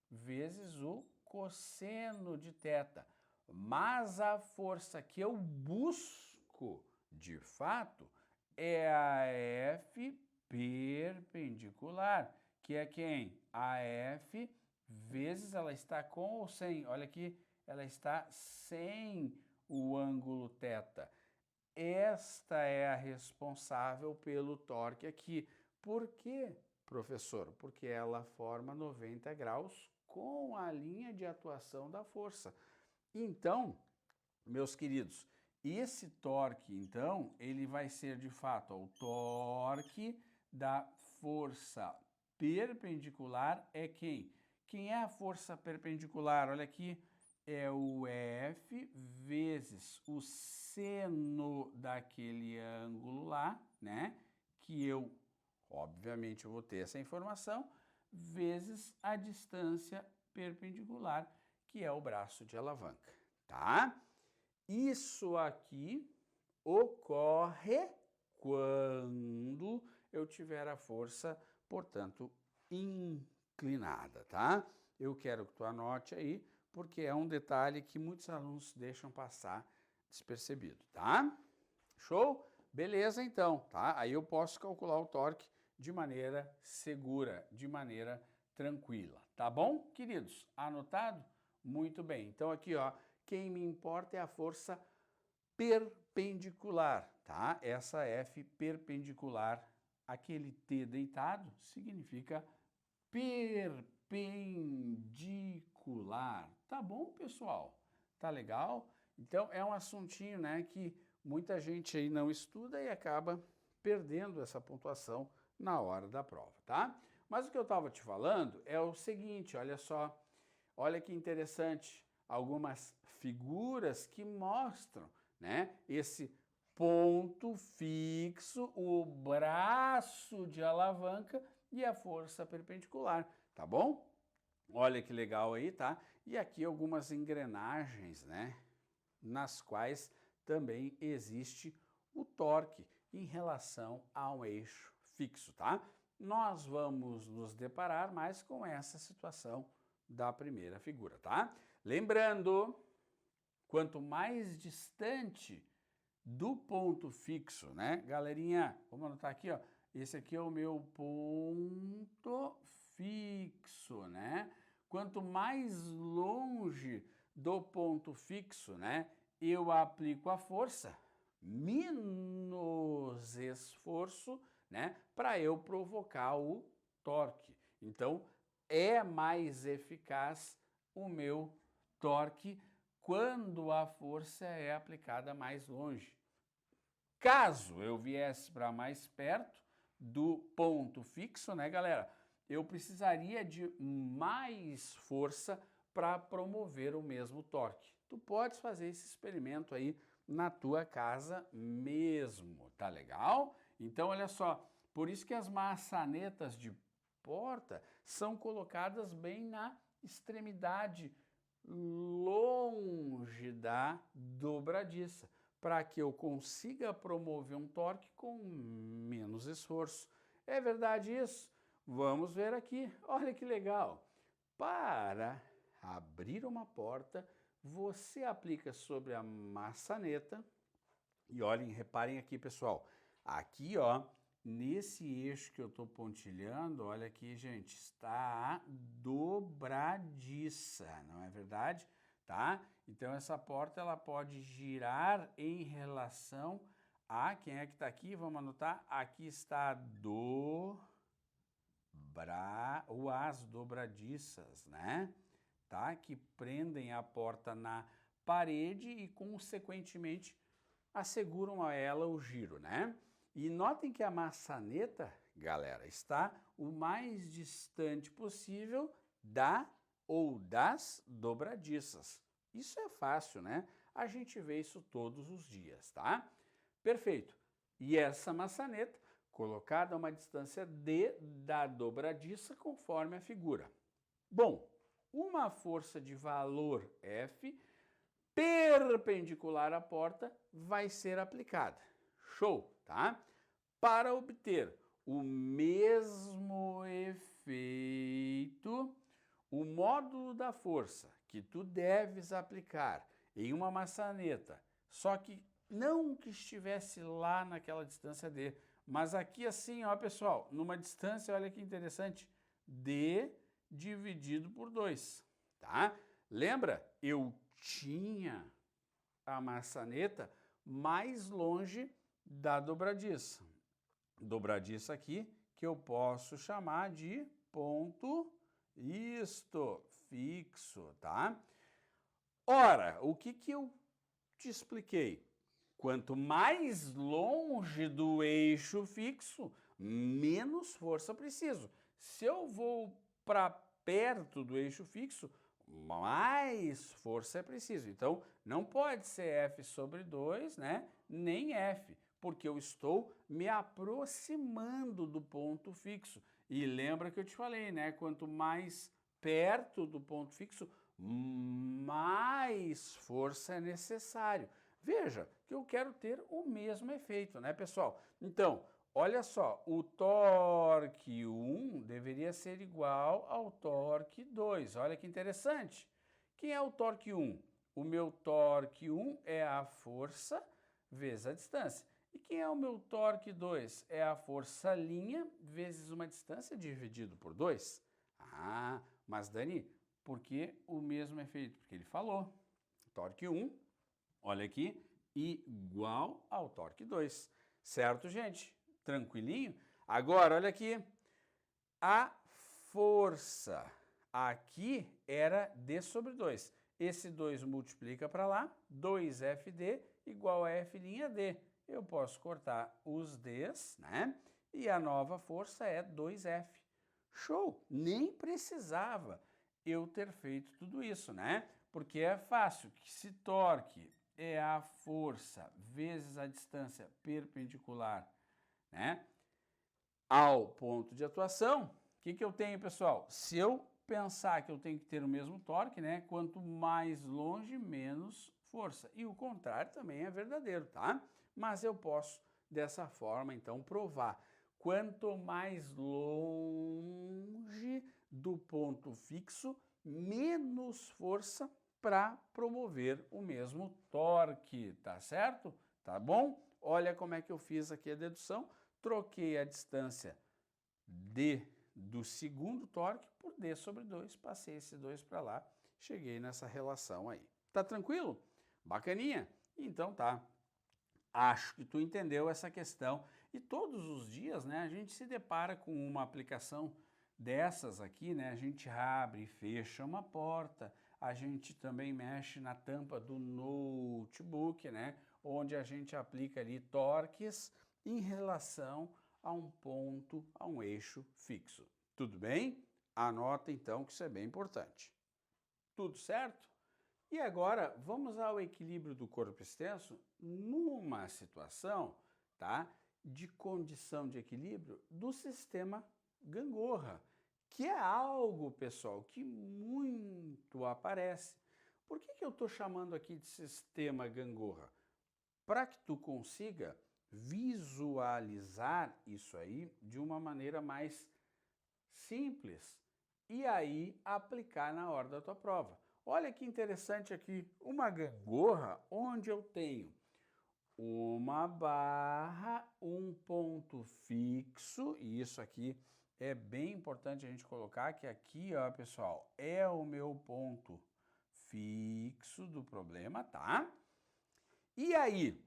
S1: vezes o cosseno de θ. Mas a força que eu busco, de fato, é a F perpendicular, que é quem? A F vezes ela está com ou sem? Olha aqui, ela está sem o ângulo θ. Esta é a responsável pelo torque aqui. Por quê, professor? Porque ela forma 90 graus com a linha de atuação da força. Então, meus queridos, esse torque, então, ele vai ser de fato o torque da força perpendicular é quem? Quem é a força perpendicular? Olha aqui, é o F vezes o seno daquele ângulo lá, né? Que eu, obviamente, eu vou ter essa informação, vezes a distância perpendicular, que é o braço de alavanca, tá? Isso aqui ocorre quando eu tiver a força, portanto, inclinada, tá? Eu quero que tu anote aí, porque é um detalhe que muitos alunos deixam passar despercebido, tá? Show? Beleza, então, tá? Aí eu posso calcular o torque de maneira segura, de maneira tranquila, tá bom, queridos? Anotado? Muito bem. Então aqui, ó, quem me importa é a força perpendicular, tá? Essa F perpendicular, aquele T deitado significa perpendicular. Tá bom, pessoal? Tá legal? Então é um assuntinho, né, que muita gente aí não estuda e acaba perdendo essa pontuação na hora da prova, tá? Mas o que eu estava te falando é o seguinte, olha só, olha que interessante, algumas figuras que mostram, né, esse ponto fixo, o braço de alavanca e a força perpendicular, tá bom? Olha que legal aí, tá? E aqui algumas engrenagens, né, nas quais também existe o torque em relação a um eixo fixo, tá? Nós vamos nos deparar mais com essa situação da primeira figura, tá? Lembrando, quanto mais distante do ponto fixo, né? Galerinha, vamos anotar aqui, ó. Esse aqui é o meu ponto fixo, né? Quanto mais longe do ponto fixo, né, eu aplico a força, menos esforço, né, para eu provocar o torque. Então, é mais eficaz o meu torque quando a força é aplicada mais longe. Caso eu viesse para mais perto do ponto fixo, né, galera, eu precisaria de mais força para promover o mesmo torque. Tu podes fazer esse experimento aí na tua casa mesmo, tá legal? Então, olha só, por isso que as maçanetas de porta são colocadas bem na extremidade longe da dobradiça, para que eu consiga promover um torque com menos esforço. É verdade isso? Vamos ver aqui. Olha que legal. Para abrir uma porta, você aplica sobre a maçaneta e olhem, reparem aqui, pessoal. Aqui, ó, nesse eixo que eu estou pontilhando, olha aqui, gente, está a dobradiça, não é verdade? Tá? Então, essa porta, ela pode girar em relação a... Quem é que está aqui? Vamos anotar. Aqui está as dobradiças, né? Tá? Que prendem a porta na parede e, consequentemente, asseguram a ela o giro, né? E notem que a maçaneta, galera, está o mais distante possível da ou das dobradiças. Isso é fácil, né? A gente vê isso todos os dias, tá? Perfeito. E essa maçaneta colocada a uma distância D da dobradiça conforme a figura. Bom, uma força de valor F perpendicular à porta vai ser aplicada. Show, tá? Para obter o mesmo efeito, o módulo da força que tu deves aplicar em uma maçaneta, só que não que estivesse lá naquela distância D, mas aqui assim, ó, pessoal, numa distância, olha que interessante, D dividido por 2, tá? Lembra? Eu tinha a maçaneta mais longe da dobradiça. Dobradiça aqui que eu posso chamar de ponto fixo, tá? Ora, o que eu te expliquei? Quanto mais longe do eixo fixo, menos força preciso. Se eu vou para perto do eixo fixo, mais força é preciso. Então, não pode ser F sobre 2, né? Nem F, porque eu estou me aproximando do ponto fixo. E lembra que eu te falei, né? Quanto mais perto do ponto fixo, mais força é necessário. Veja que eu quero ter o mesmo efeito, né, pessoal? Então, olha só, o torque 1 deveria ser igual ao torque 2. Olha que interessante. Quem é o torque 1? O meu torque 1 é a força vezes a distância. E quem é o meu torque 2? É a força linha vezes uma distância dividido por 2. Ah, mas Dani, por que o mesmo efeito? Porque ele falou. Torque 1, olha aqui, igual ao torque 2. Certo, gente? Tranquilinho? Agora, olha aqui. A força aqui era D sobre 2. Esse 2 multiplica para lá, 2FD igual a F'D. Eu posso cortar os Ds, né? E a nova força é 2F. Show! Nem precisava eu ter feito tudo isso, né? Porque é fácil, que se torque é a força vezes a distância perpendicular, né, ao ponto de atuação, o que eu tenho, pessoal? Se eu pensar que eu tenho que ter o mesmo torque, né, quanto mais longe, menos força. E o contrário também é verdadeiro, tá? Mas eu posso, dessa forma, então, provar. Quanto mais longe do ponto fixo, menos força para promover o mesmo torque, tá certo? Tá bom? Olha como é que eu fiz aqui a dedução. Troquei a distância D do segundo torque por D sobre 2. Passei esse 2 para lá, cheguei nessa relação aí. Tá tranquilo? Bacaninha? Então tá. Acho que tu entendeu essa questão. E todos os dias, né, a gente se depara com uma aplicação dessas aqui, né? A gente abre e fecha uma porta, a gente também mexe na tampa do notebook, né? Onde a gente aplica ali torques em relação a um ponto, a um eixo fixo. Tudo bem? Anota então que isso é bem importante. Tudo certo? E agora vamos ao equilíbrio do corpo extenso numa situação, tá, de condição de equilíbrio do sistema gangorra, que é algo, pessoal, que muito aparece. Por que eu estou chamando aqui de sistema gangorra? Para que tu consiga visualizar isso aí de uma maneira mais simples e aí aplicar na hora da tua prova. Olha que interessante aqui, uma gangorra onde eu tenho uma barra, um ponto fixo, e isso aqui é bem importante a gente colocar, que aqui, ó, pessoal, é o meu ponto fixo do problema, tá? E aí,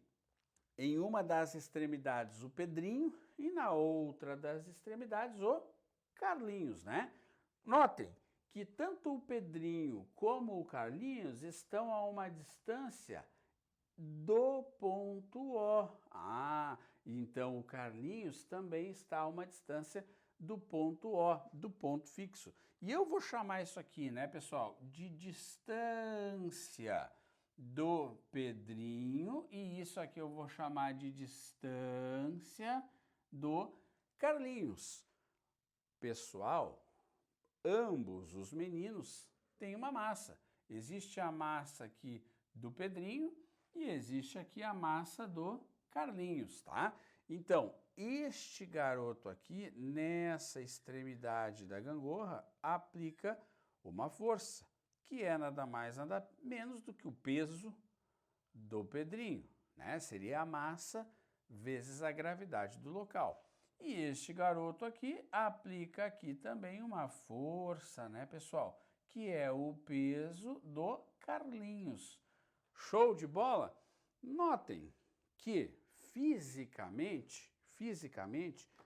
S1: em uma das extremidades o Pedrinho e na outra das extremidades o Carlinhos, né? Notem que tanto o Pedrinho como o Carlinhos estão a uma distância do ponto O. Ah, então o Carlinhos também está a uma distância do ponto O, do ponto fixo. E eu vou chamar isso aqui, né, pessoal, de distância do Pedrinho, e isso aqui eu vou chamar de distância do Carlinhos. Pessoal, ambos os meninos têm uma massa. Existe a massa aqui do Pedrinho e existe aqui a massa do Carlinhos, tá? Então, este garoto aqui, nessa extremidade da gangorra, aplica uma força, que é nada mais, nada menos do que o peso do Pedrinho, né? Seria a massa vezes a gravidade do local. E este garoto aqui aplica aqui também uma força, né, pessoal? Que é o peso do Carlinhos. Show de bola? Notem que fisicamente,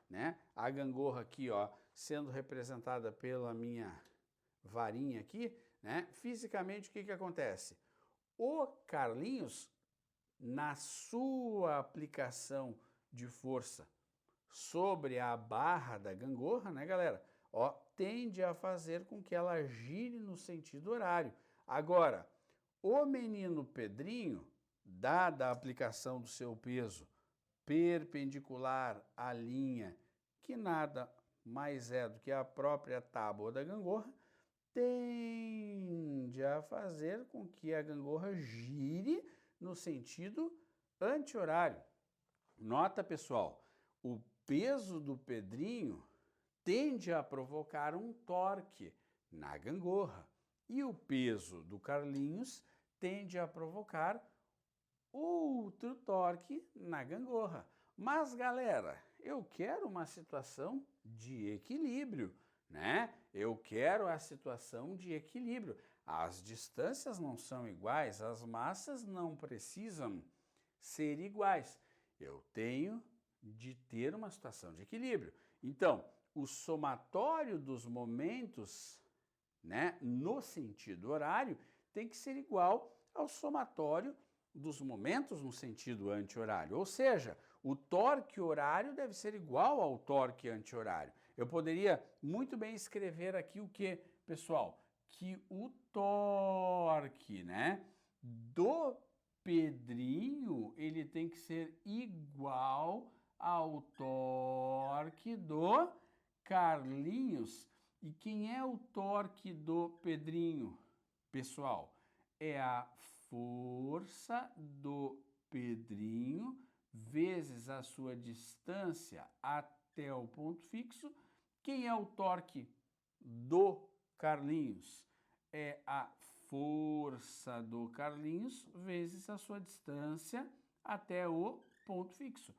S1: né, a gangorra aqui, ó, sendo representada pela minha varinha aqui, né, fisicamente o que acontece? O Carlinhos, na sua aplicação de força sobre a barra da gangorra, né, galera? Ó, tende a fazer com que ela gire no sentido horário. Agora, o menino Pedrinho, dada a aplicação do seu peso perpendicular à linha, que nada mais é do que a própria tábua da gangorra, tende a fazer com que a gangorra gire no sentido anti-horário. Nota, pessoal, o peso do Pedrinho tende a provocar um torque na gangorra e o peso do Carlinhos tende a provocar outro torque na gangorra. Mas, galera, eu quero uma situação de equilíbrio, né? Eu quero a situação de equilíbrio. As distâncias não são iguais, as massas não precisam ser iguais. Eu tenho de ter uma situação de equilíbrio. Então, o somatório dos momentos, né, no sentido horário tem que ser igual ao somatório dos momentos no sentido anti-horário. Ou seja, o torque horário deve ser igual ao torque anti-horário. Eu poderia muito bem escrever aqui o que, pessoal? Que o torque, né, do Pedrinho, ele tem que ser igual ao torque do Carlinhos. E quem é o torque do Pedrinho, pessoal? É a força do Pedrinho vezes a sua distância até o ponto fixo. Quem é o torque do Carlinhos? É a força do Carlinhos vezes a sua distância até o ponto fixo.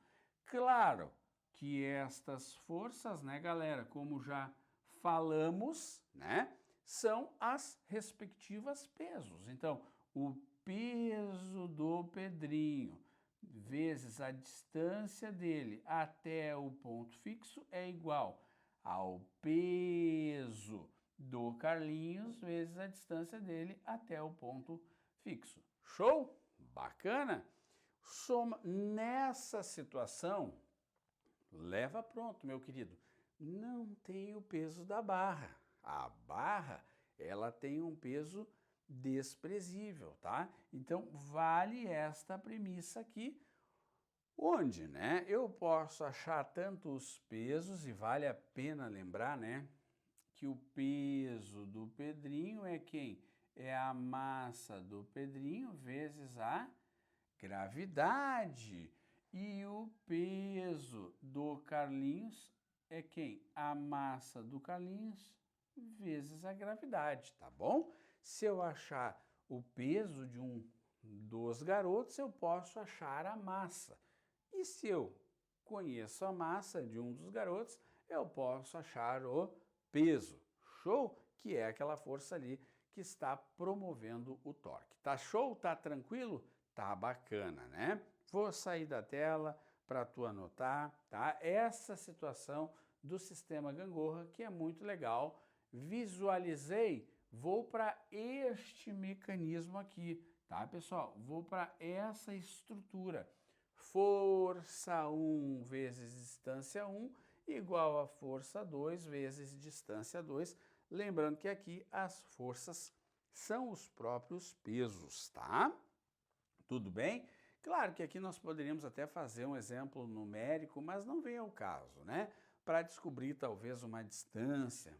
S1: Claro que estas forças, né, galera, como já falamos, né, são as respectivas pesos. Então, o peso do Pedrinho vezes a distância dele até o ponto fixo é igual ao peso do Carlinhos vezes a distância dele até o ponto fixo. Show? Bacana? Nessa situação, leva pronto, meu querido. Não tem o peso da barra. A barra, ela tem um peso desprezível, tá? Então, vale esta premissa aqui, onde, né, eu posso achar tanto os pesos, e vale a pena lembrar, né, que o peso do Pedrinho é quem? É a massa do Pedrinho vezes a gravidade. E o peso do Carlinhos é quem? A massa do Carlinhos vezes a gravidade, tá bom? Se eu achar o peso de um dos garotos, eu posso achar a massa. E se eu conheço a massa de um dos garotos, eu posso achar o peso. Show? Que é aquela força ali que está promovendo o torque. Tá show? Tá tranquilo? Tá bacana, né? Vou sair da tela para tu anotar, tá? Essa situação do sistema gangorra que é muito legal. Visualizei, vou para este mecanismo aqui, tá, pessoal? Vou para essa estrutura. Força 1 vezes distância 1 igual a força 2 vezes distância 2. Lembrando que aqui as forças são os próprios pesos, tá? Tudo bem? Claro que aqui nós poderíamos até fazer um exemplo numérico, mas não vem ao caso, né? Para descobrir talvez uma distância,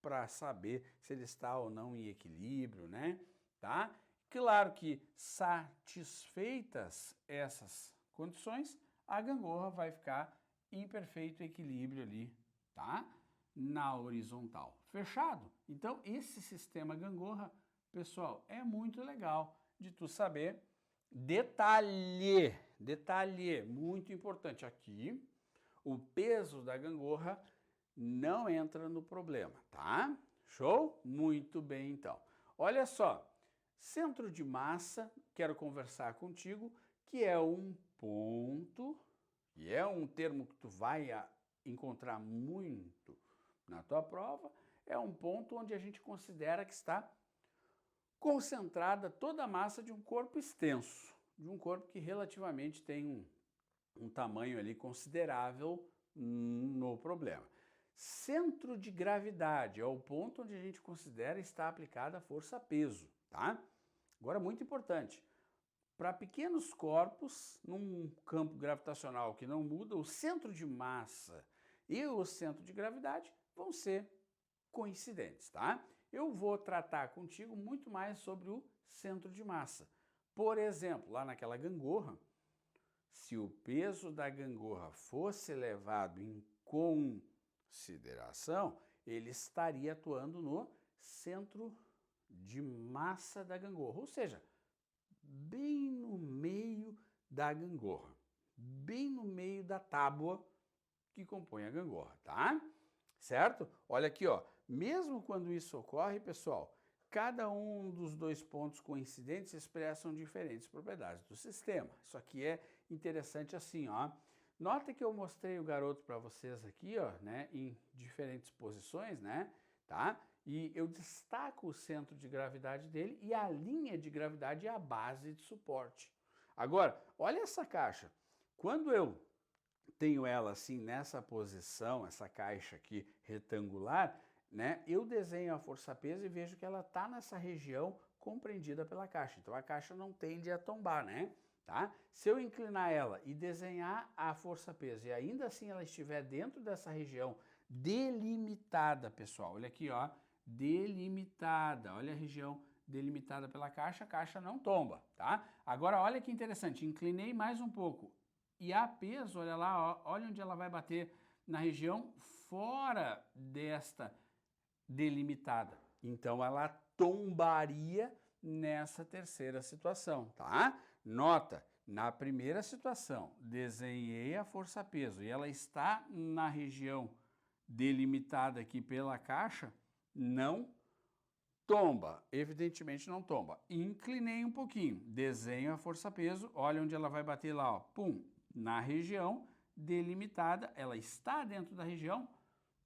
S1: para saber se ele está ou não em equilíbrio, né? Tá? Claro que satisfeitas essas condições, a gangorra vai ficar em perfeito equilíbrio ali, tá? Na horizontal. Fechado? Então, esse sistema gangorra, pessoal, é muito legal de tu saber. Detalhe, muito importante aqui, o peso da gangorra não entra no problema, tá? Show? Muito bem, então. Olha só, centro de massa, quero conversar contigo, que é um ponto, e é um termo que tu vai encontrar muito na tua prova, é um ponto onde a gente considera que está concentrada toda a massa de um corpo extenso, de um corpo que relativamente tem um tamanho ali considerável no problema. Centro de gravidade é o ponto onde a gente considera estar aplicada a força-peso, tá? Agora, muito importante, para pequenos corpos, num campo gravitacional que não muda, o centro de massa e o centro de gravidade vão ser coincidentes, tá? Eu vou tratar contigo muito mais sobre o centro de massa. Por exemplo, lá naquela gangorra, se o peso da gangorra fosse levado em consideração, ele estaria atuando no centro de massa da gangorra, ou seja, bem no meio da gangorra, bem no meio da tábua que compõe a gangorra, tá? Certo? Olha aqui, ó, mesmo quando isso ocorre, pessoal, cada um dos dois pontos coincidentes expressam diferentes propriedades do sistema. Isso aqui é interessante assim, ó. Nota que eu mostrei o garoto para vocês aqui, ó, né, em diferentes posições, né, tá? E eu destaco o centro de gravidade dele e a linha de gravidade é a base de suporte. Agora, olha essa caixa. Quando eu tenho ela assim nessa posição, essa caixa aqui retangular, né? Eu desenho a força-peso e vejo que ela está nessa região compreendida pela caixa. Então a caixa não tende a tombar, né? Tá? Se eu inclinar ela e desenhar a força-peso e ainda assim ela estiver dentro dessa região delimitada, pessoal, olha aqui, ó, delimitada, olha a região delimitada pela caixa, a caixa não tomba, tá? Agora olha que interessante, inclinei mais um pouco e a peso, olha lá, ó, olha onde ela vai bater na região fora desta delimitada. Então ela tombaria nessa terceira situação, tá? Nota, na primeira situação, desenhei a força-peso e ela está na região delimitada aqui pela caixa, não tomba, evidentemente não tomba. Inclinei um pouquinho, desenho a força-peso, olha onde ela vai bater lá, ó, pum, na região delimitada, ela está dentro da região,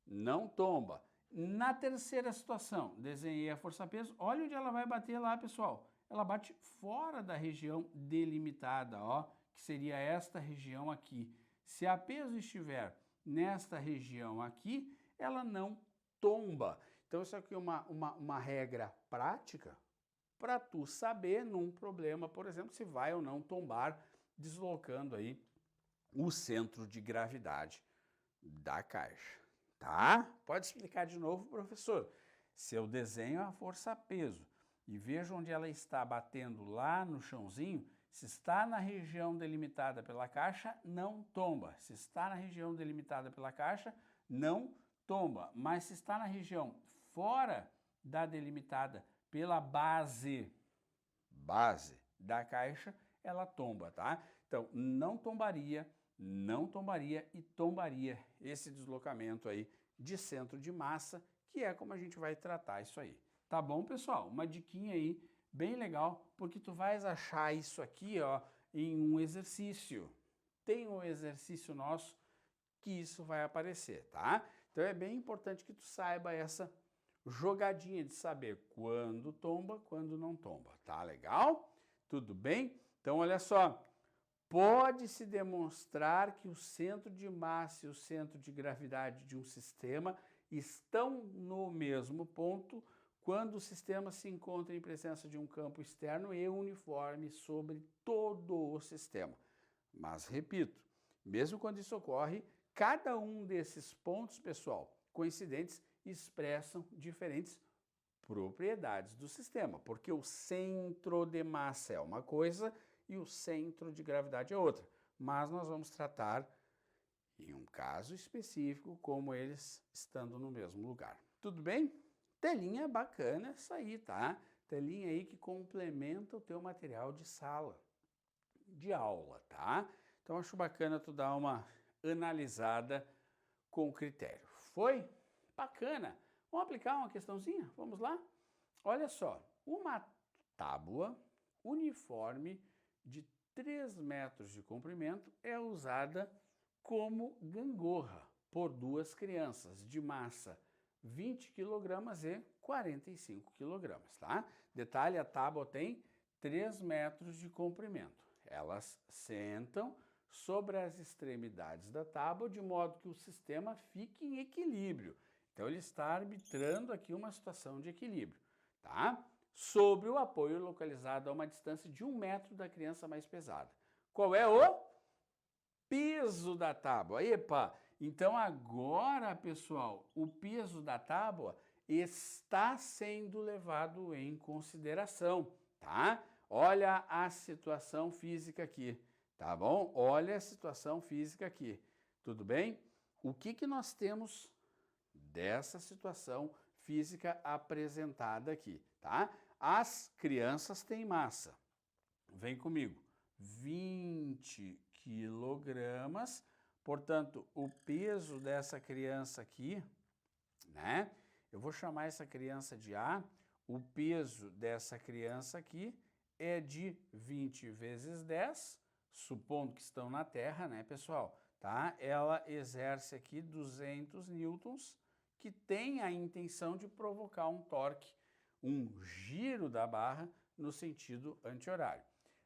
S1: não tomba. Na terceira situação, desenhei a força-peso, olha onde ela vai bater lá, pessoal. Ela bate fora da região delimitada, ó, que seria esta região aqui. Se a peso estiver nesta região aqui, ela não tomba. Então isso aqui é uma regra prática para tu saber num problema, por exemplo, se vai ou não tombar, deslocando aí o centro de gravidade da caixa. Tá? Pode explicar de novo, professor. Se eu desenho a força-peso e vejo onde ela está batendo lá no chãozinho, se está na região delimitada pela caixa, não tomba. Se está na região delimitada pela caixa, não tomba. Mas se está na região fora da delimitada pela base da caixa, ela tomba, tá? Então, não tombaria e tombaria esse deslocamento aí de centro de massa, que é como a gente vai tratar isso aí. Tá bom, pessoal? Uma diquinha aí bem legal, porque tu vais achar isso aqui, ó, em um exercício. Tem um exercício nosso que isso vai aparecer, tá? Então é bem importante que tu saiba essa jogadinha de saber quando tomba, quando não tomba, tá legal? Tudo bem? Então olha só, pode-se demonstrar que o centro de massa e o centro de gravidade de um sistema estão no mesmo ponto quando o sistema se encontra em presença de um campo externo e uniforme sobre todo o sistema. Mas, repito, mesmo quando isso ocorre, cada um desses pontos, pessoal, coincidentes, expressam diferentes propriedades do sistema, porque o centro de massa é uma coisa e o centro de gravidade é outra. Mas nós vamos tratar em um caso específico como eles estando no mesmo lugar. Tudo bem? Telinha bacana essa aí, tá? Telinha aí que complementa o teu material de sala, de aula, tá? Então acho bacana tu dar uma analisada com critério. Foi? Bacana. Vamos aplicar uma questãozinha? Vamos lá? Olha só, uma tábua uniforme de 3 metros de comprimento é usada como gangorra por duas crianças de massa 20 kg e 45 kg, tá? Detalhe, a tábua tem 3 metros de comprimento. Elas sentam sobre as extremidades da tábua de modo que o sistema fique em equilíbrio. Então ele está arbitrando aqui uma situação de equilíbrio, tá? Sobre o apoio localizado a uma distância de 1 metro da criança mais pesada. Qual é o peso da tábua? Epa! Então agora, pessoal, o peso da tábua está sendo levado em consideração, tá? olha a situação física aqui, tá bom? Olha a situação física aqui, tudo bem? O que nós temos dessa situação física apresentada aqui, tá? As crianças têm massa, vem comigo, 20 quilogramas, portanto, o peso dessa criança aqui, né? Eu vou chamar essa criança de A, o peso dessa criança aqui é de 20 vezes 10, supondo que estão na Terra, né, pessoal? Tá? Ela exerce aqui 200 newtons, que tem a intenção de provocar um torque, um giro da barra no sentido anti-horário.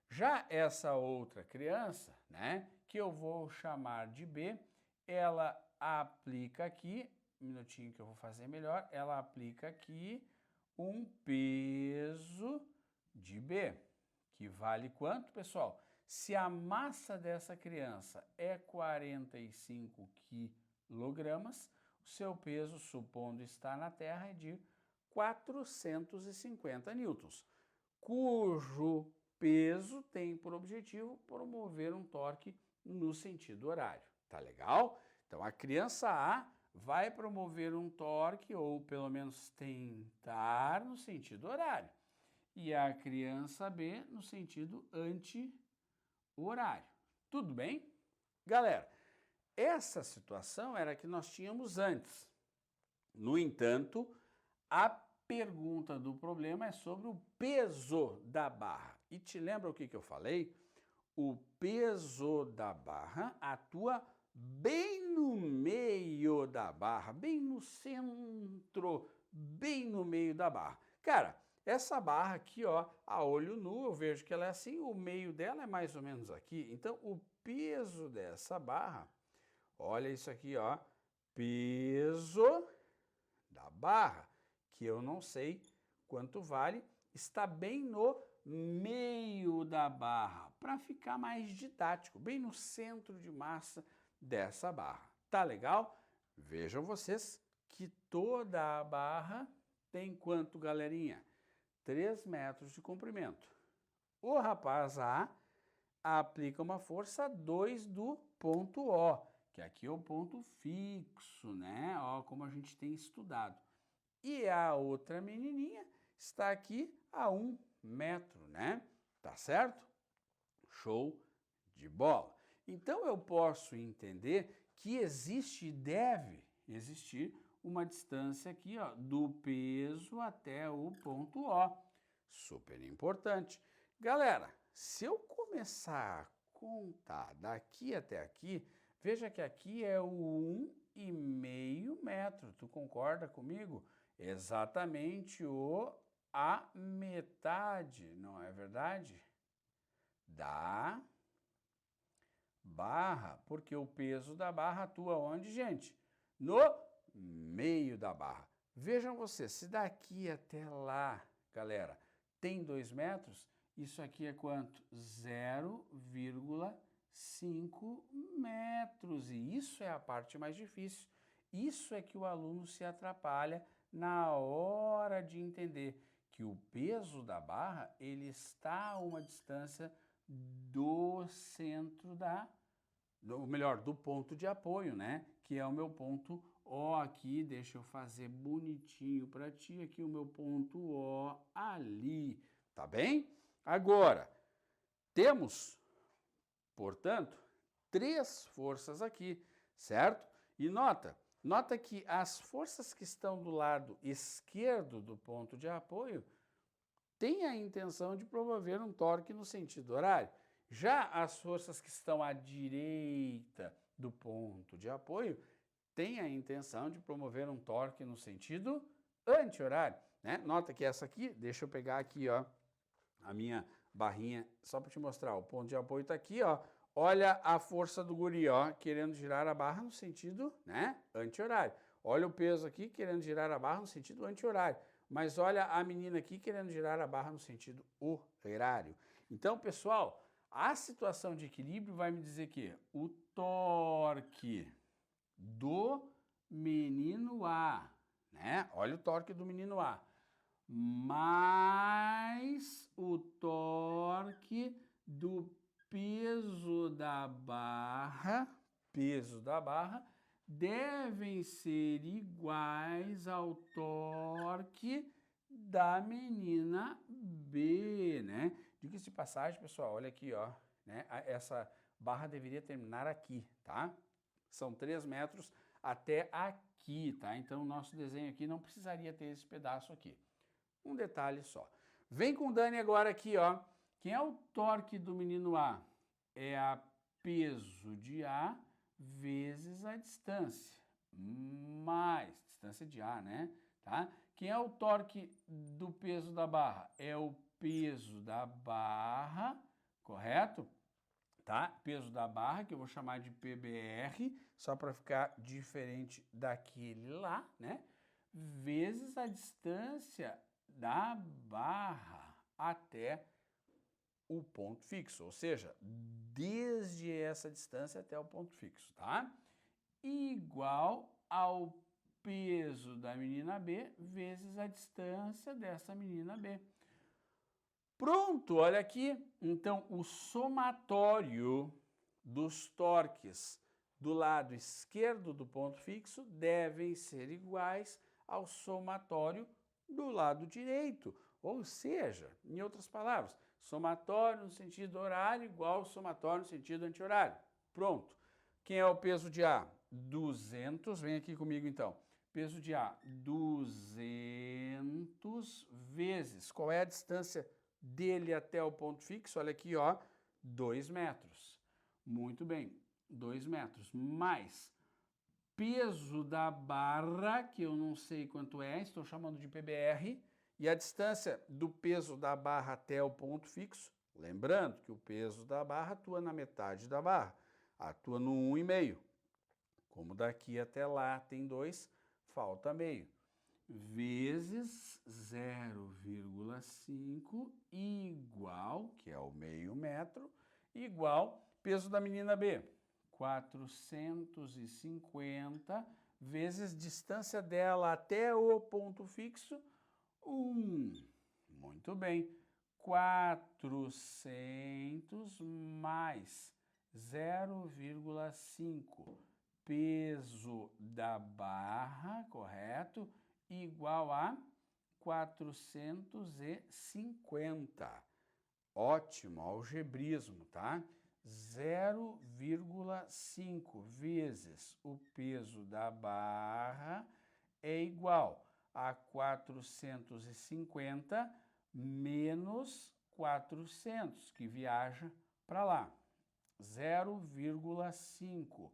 S1: Já essa outra criança, né, que eu vou chamar de B, ela aplica aqui, um minutinho que eu vou fazer melhor, ela aplica aqui um peso de B, que vale quanto, pessoal? Se a massa dessa criança é 45 quilogramas, o seu peso, supondo estar na Terra, é de 450 newtons, cujo peso tem por objetivo promover um torque no sentido horário. Tá legal? Então, a criança A vai promover um torque, ou pelo menos tentar, no sentido horário. E a criança B no sentido anti-horário. Tudo bem? Galera, essa situação era a que nós tínhamos antes. No entanto, a pergunta do problema é sobre o peso da barra. E te lembra o que eu falei? O peso da barra atua bem no meio da barra, bem no centro, bem no meio da barra. Cara, essa barra aqui, ó, a olho nu, eu vejo que ela é assim, o meio dela é mais ou menos aqui. Então, o peso dessa barra, olha isso aqui, ó, peso da barra, que eu não sei quanto vale, está bem no meio da barra, para ficar mais didático, bem no centro de massa dessa barra. Tá legal? Vejam vocês que toda a barra tem quanto, galerinha? 3 metros de comprimento. O rapaz A aplica uma força 2 do ponto O, que aqui é o ponto fixo, né? Ó, como a gente tem estudado. E a outra menininha está aqui a 1 metro, né? Tá certo? Show de bola. Então, eu posso entender que existe e deve existir uma distância aqui, ó, do peso até o ponto O. Super importante. Galera, se eu começar a contar daqui até aqui, veja que aqui é o 1,5 metro. Tu concorda comigo? Exatamente a metade, não é verdade? Da barra, porque o peso da barra atua onde, gente? No meio da barra. Vejam vocês, se daqui até lá, galera, tem 2 metros, isso aqui é quanto? 0,5 metros. E isso é a parte mais difícil. Isso é que o aluno se atrapalha na hora de entender que o peso da barra, ele está a uma distância do centro do ponto de apoio, né? Que é o meu ponto O aqui, deixa eu fazer bonitinho para ti, aqui o meu ponto O ali, tá bem? Agora, temos, portanto, 3 forças aqui, certo? E nota que as forças que estão do lado esquerdo do ponto de apoio têm a intenção de promover um torque no sentido horário. Já as forças que estão à direita do ponto de apoio têm a intenção de promover um torque no sentido anti-horário, né? Nota que essa aqui, deixa eu pegar aqui, ó, a minha barrinha, só para te mostrar, o ponto de apoio está aqui, ó. Olha a força do guri, ó, querendo girar a barra no sentido, né, anti-horário. Olha o peso aqui, querendo girar a barra no sentido anti-horário. Mas olha a menina aqui, querendo girar a barra no sentido horário. Então, pessoal, a situação de equilíbrio vai me dizer que o torque do menino A, né? Olha o torque do menino A, mais o torque do peso da barra, devem ser iguais ao torque da menina B, né? Diga-se de passagem, pessoal, olha aqui, ó, né? Essa barra deveria terminar aqui, tá? São 3 metros até aqui, tá? Então, o nosso desenho aqui não precisaria ter esse pedaço aqui. Um detalhe só. Vem com o Dani agora aqui, ó. Quem é o torque do menino A? É a peso de A vezes a distância, mais distância de A, né? Tá? Quem é o torque do peso da barra? É o peso da barra, correto? Tá? Peso da barra, que eu vou chamar de PBR, só para ficar diferente daquele lá, né? Vezes a distância da barra até o ponto fixo, ou seja, desde essa distância até o ponto fixo, tá? Igual ao peso da menina B vezes a distância dessa menina B. Pronto, olha aqui. Então, o somatório dos torques do lado esquerdo do ponto fixo devem ser iguais ao somatório do lado direito. Ou seja, em outras palavras, somatório no sentido horário igual ao somatório no sentido anti-horário. Pronto. Quem é o peso de A? 200. Vem aqui comigo, então. Peso de A, 200 vezes. Qual é a distância dele até o ponto fixo? Olha aqui, ó, 2 metros. Muito bem, 2 metros. Mais peso da barra, que eu não sei quanto é, estou chamando de PBR, e a distância do peso da barra até o ponto fixo, lembrando que o peso da barra atua na metade da barra, atua no 1,5. Como daqui até lá tem 2, falta meio. Vezes 0,5 igual, que é o meio metro, igual peso da menina B, 450 vezes distância dela até o ponto fixo, 1. Muito bem. 400 mais 0,5 peso da barra, correto? Igual a 450. Ótimo, algebrismo, tá? 0,5 vezes o peso da barra é igual a 450 menos 400, que viaja para lá. 0,5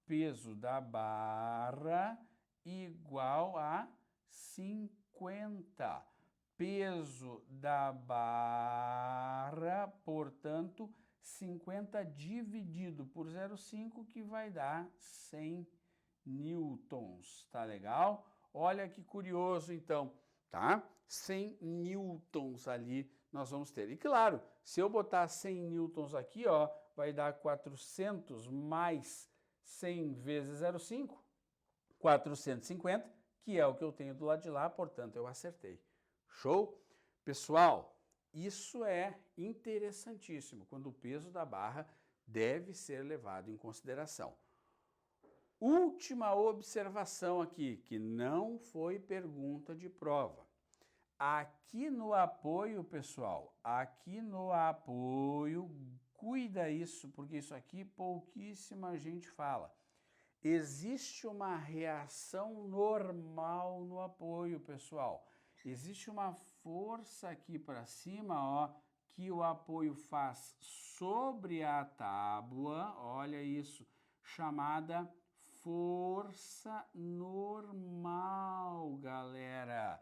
S1: peso da barra igual a 50. Peso da barra, portanto, 50 dividido por 0,5, que vai dar 100 newtons. Tá legal? Olha que curioso, então, tá? 100 newtons ali nós vamos ter. E claro, se eu botar 100 newtons aqui, ó, vai dar 400 mais 100 vezes 0,5, 450, que é o que eu tenho do lado de lá, portanto, eu acertei. Show? Pessoal, isso é interessantíssimo, quando o peso da barra deve ser levado em consideração. Última observação aqui, que não foi pergunta de prova. Aqui no apoio, pessoal, aqui no apoio, cuida isso, porque isso aqui pouquíssima gente fala. Existe uma reação normal no apoio, pessoal. Existe uma força aqui para cima, ó, que o apoio faz sobre a tábua, olha isso, chamada força normal, galera.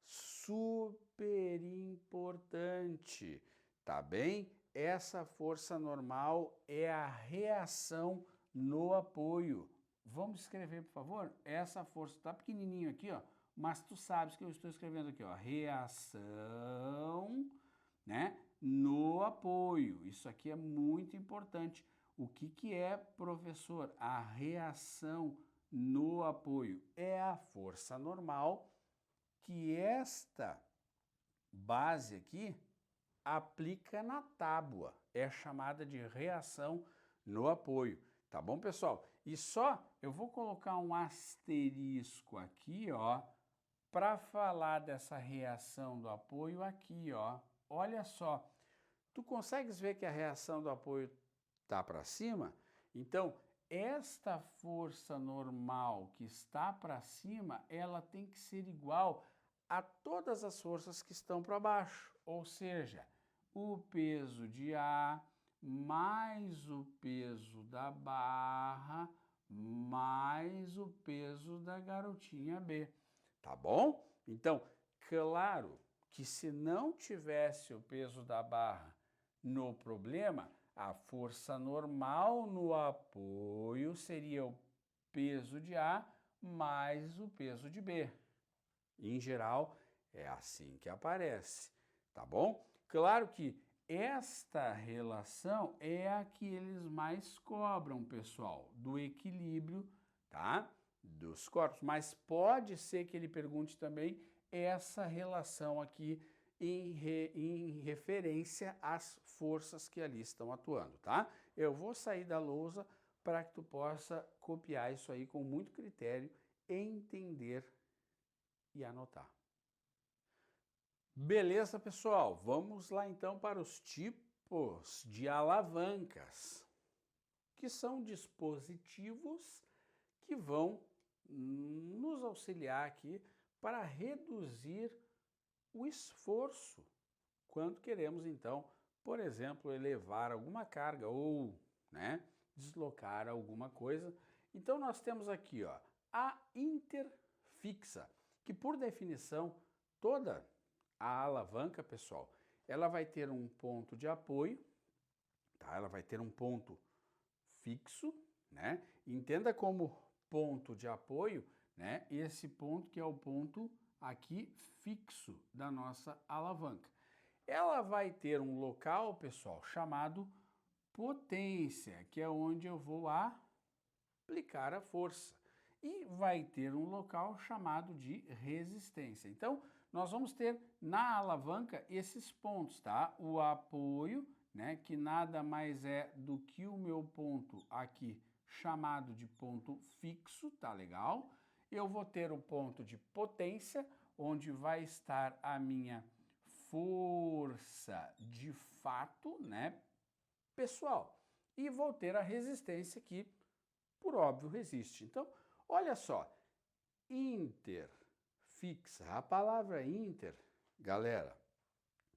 S1: Super importante, tá bem? Essa força normal é a reação no apoio. Vamos escrever, por favor? Essa força tá pequenininho aqui, ó, mas tu sabes que eu estou escrevendo aqui, ó, reação, né, no apoio. Isso aqui é muito importante. O que é, professor? A reação no apoio é a força normal que esta base aqui aplica na tábua. É chamada de reação no apoio. Tá bom, pessoal? E só eu vou colocar um asterisco aqui, ó, para falar dessa reação do apoio aqui, ó. Olha só. Tu consegues ver que a reação do apoio tá para cima? Então, esta força normal que está para cima, ela tem que ser igual a todas as forças que estão para baixo. Ou seja, o peso de A mais o peso da barra mais o peso da garotinha B. Tá bom? Então, claro que se não tivesse o peso da barra no problema, a força normal no apoio seria o peso de A mais o peso de B. Em geral, é assim que aparece, tá bom? Claro que esta relação é a que eles mais cobram, pessoal, do equilíbrio, tá? Dos corpos. Mas pode ser que ele pergunte também essa relação aqui em referência às forças que ali estão atuando, tá? Eu vou sair da lousa para que tu possa copiar isso aí com muito critério, entender e anotar. Beleza, pessoal? Vamos lá então para os tipos de alavancas, que são dispositivos que vão nos auxiliar aqui para reduzir o esforço quando queremos então, por exemplo, elevar alguma carga ou, né, deslocar alguma coisa. Então nós temos aqui, ó, a interfixa, que por definição toda a alavanca, pessoal, ela vai ter um ponto de apoio, tá? Ela vai ter um ponto fixo, né? Entenda como ponto de apoio, né? Esse ponto que é o ponto aqui fixo da nossa alavanca. Ela vai ter um local, pessoal, chamado potência, que é onde eu vou aplicar a força. E vai ter um local chamado de resistência. Então, nós vamos ter na alavanca esses pontos, tá? O apoio, né, que nada mais é do que o meu ponto aqui chamado de ponto fixo, tá legal? Eu vou ter o ponto de potência, onde vai estar a minha força de fato, né, pessoal? E vou ter a resistência que, por óbvio, resiste. Então, olha só, interfixa. A palavra inter, galera,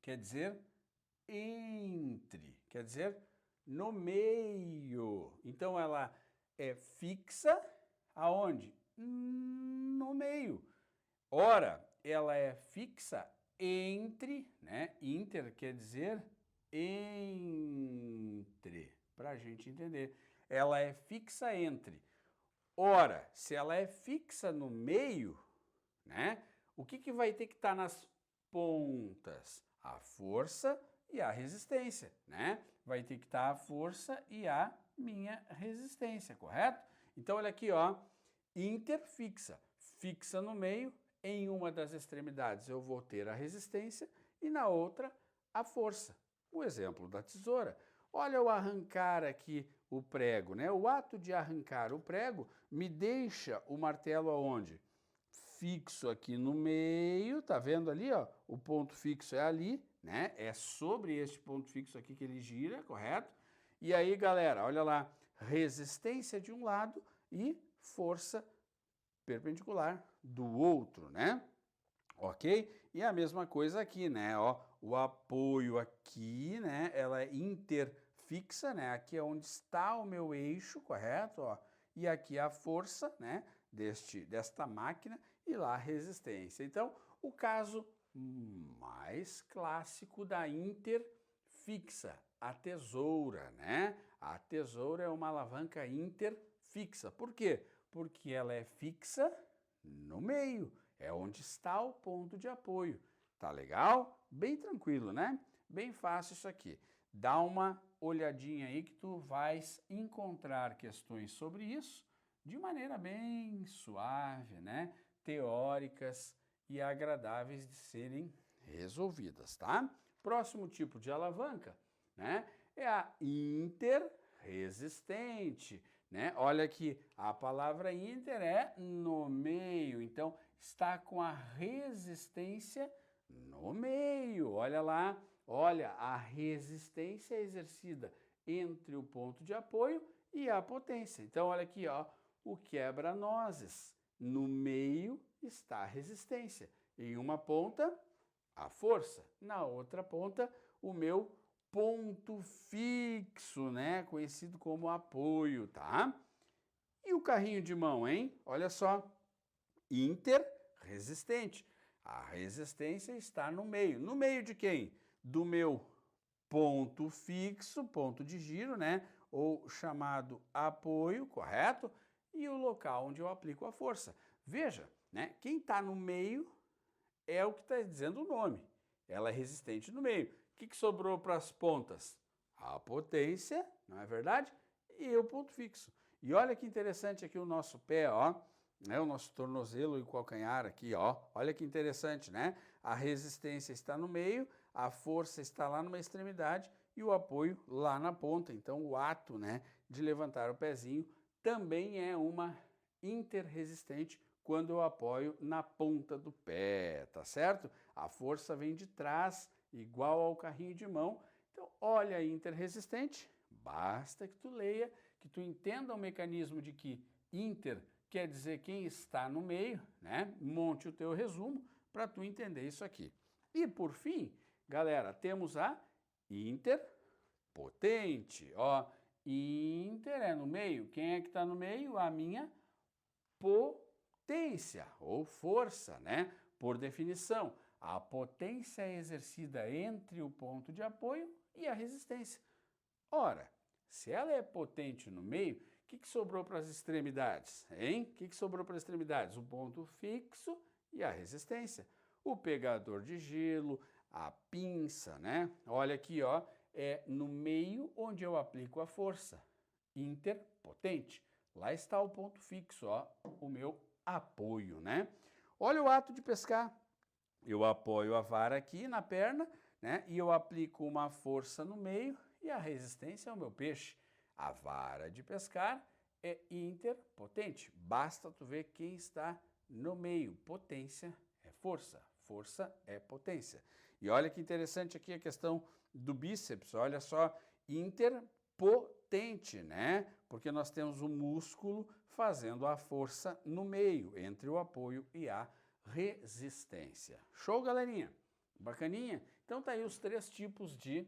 S1: quer dizer entre, quer dizer no meio. Então ela é fixa aonde? No meio. Ora, ela é fixa entre, né? Inter quer dizer entre, para a gente entender. Ela é fixa entre. Ora, se ela é fixa no meio, né? O que vai ter que estar nas pontas? A força e a resistência, né? Vai ter que estar a força e a minha resistência, correto? Então, olha aqui, ó, interfixa, fixa no meio, em uma das extremidades eu vou ter a resistência e na outra a força. O exemplo da tesoura. Olha eu arrancar aqui o prego, né? O ato de arrancar o prego me deixa o martelo aonde? Fixo aqui no meio, tá vendo ali, ó? O ponto fixo é ali, né? É sobre este ponto fixo aqui que ele gira, correto? E aí, galera, olha lá, resistência de um lado e força perpendicular do outro, né? Ok? E a mesma coisa aqui, né? Ó, o apoio aqui, né? Ela é interfixa, né? Aqui é onde está o meu eixo, correto? Ó, e aqui a força, né? Desta máquina e lá a resistência. Então, o caso mais clássico da interfixa, a tesoura, né? A tesoura é uma alavanca interfixa. Por quê? Porque ela é fixa no meio, é onde está o ponto de apoio. Tá legal? Bem tranquilo, né? Bem fácil isso aqui. Dá uma olhadinha aí que tu vais encontrar questões sobre isso de maneira bem suave, né? Teóricas e agradáveis de serem resolvidas, tá? Próximo tipo de alavanca, né, é a interresistente, né? Olha aqui, a palavra inter é no meio, então está com a resistência no meio. Olha lá, olha, a resistência é exercida entre o ponto de apoio e a potência. Então, olha aqui, ó, o quebra-nozes. No meio está a resistência. Em uma ponta, a força. Na outra ponta, o meu ponto fixo, né? Conhecido como apoio, tá? E o carrinho de mão, hein? Olha só, interresistente. A resistência está no meio. No meio de quem? Do meu ponto fixo, ponto de giro, né? Ou chamado apoio, correto? E o local onde eu aplico a força. Veja, né? Quem está no meio é o que está dizendo o nome. Ela é resistente no meio. O que sobrou para as pontas? A potência, não é verdade? E o ponto fixo. E olha que interessante aqui o nosso pé, ó, né? O nosso tornozelo e o calcanhar aqui, ó. Olha que interessante, né? A resistência está no meio, a força está lá numa extremidade e o apoio lá na ponta. Então, o ato, né, de levantar o pezinho também é uma interresistente quando eu apoio na ponta do pé, tá certo? A força vem de trás, igual ao carrinho de mão. Então, olha a interresistente, basta que tu leia, que tu entenda o mecanismo de que inter quer dizer quem está no meio, né? Monte o teu resumo para tu entender isso aqui. E por fim, galera, temos a interpotente, ó. Inter é no meio. Quem é que está no meio? A minha potência ou força, né? Por definição, a potência é exercida entre o ponto de apoio e a resistência. Ora, se ela é potente no meio, o que sobrou para as extremidades, hein? O que sobrou para as extremidades? O ponto fixo e a resistência. O pegador de gelo, a pinça, né? Olha aqui, ó, é no meio onde eu aplico a força. Interpotente. Lá está o ponto fixo, ó, o meu apoio, né? Olha o ato de pescar. Eu apoio a vara aqui na perna, né? E eu aplico uma força no meio e a resistência é o meu peixe. A vara de pescar é interpotente. Basta tu ver quem está no meio. Potência é força. Força é potência. E olha que interessante aqui a questão do bíceps. Olha só, interpotente, né? Porque nós temos o músculo fazendo a força no meio, entre o apoio e a resistência. Show, galerinha? Bacaninha? Então tá aí os 3 tipos de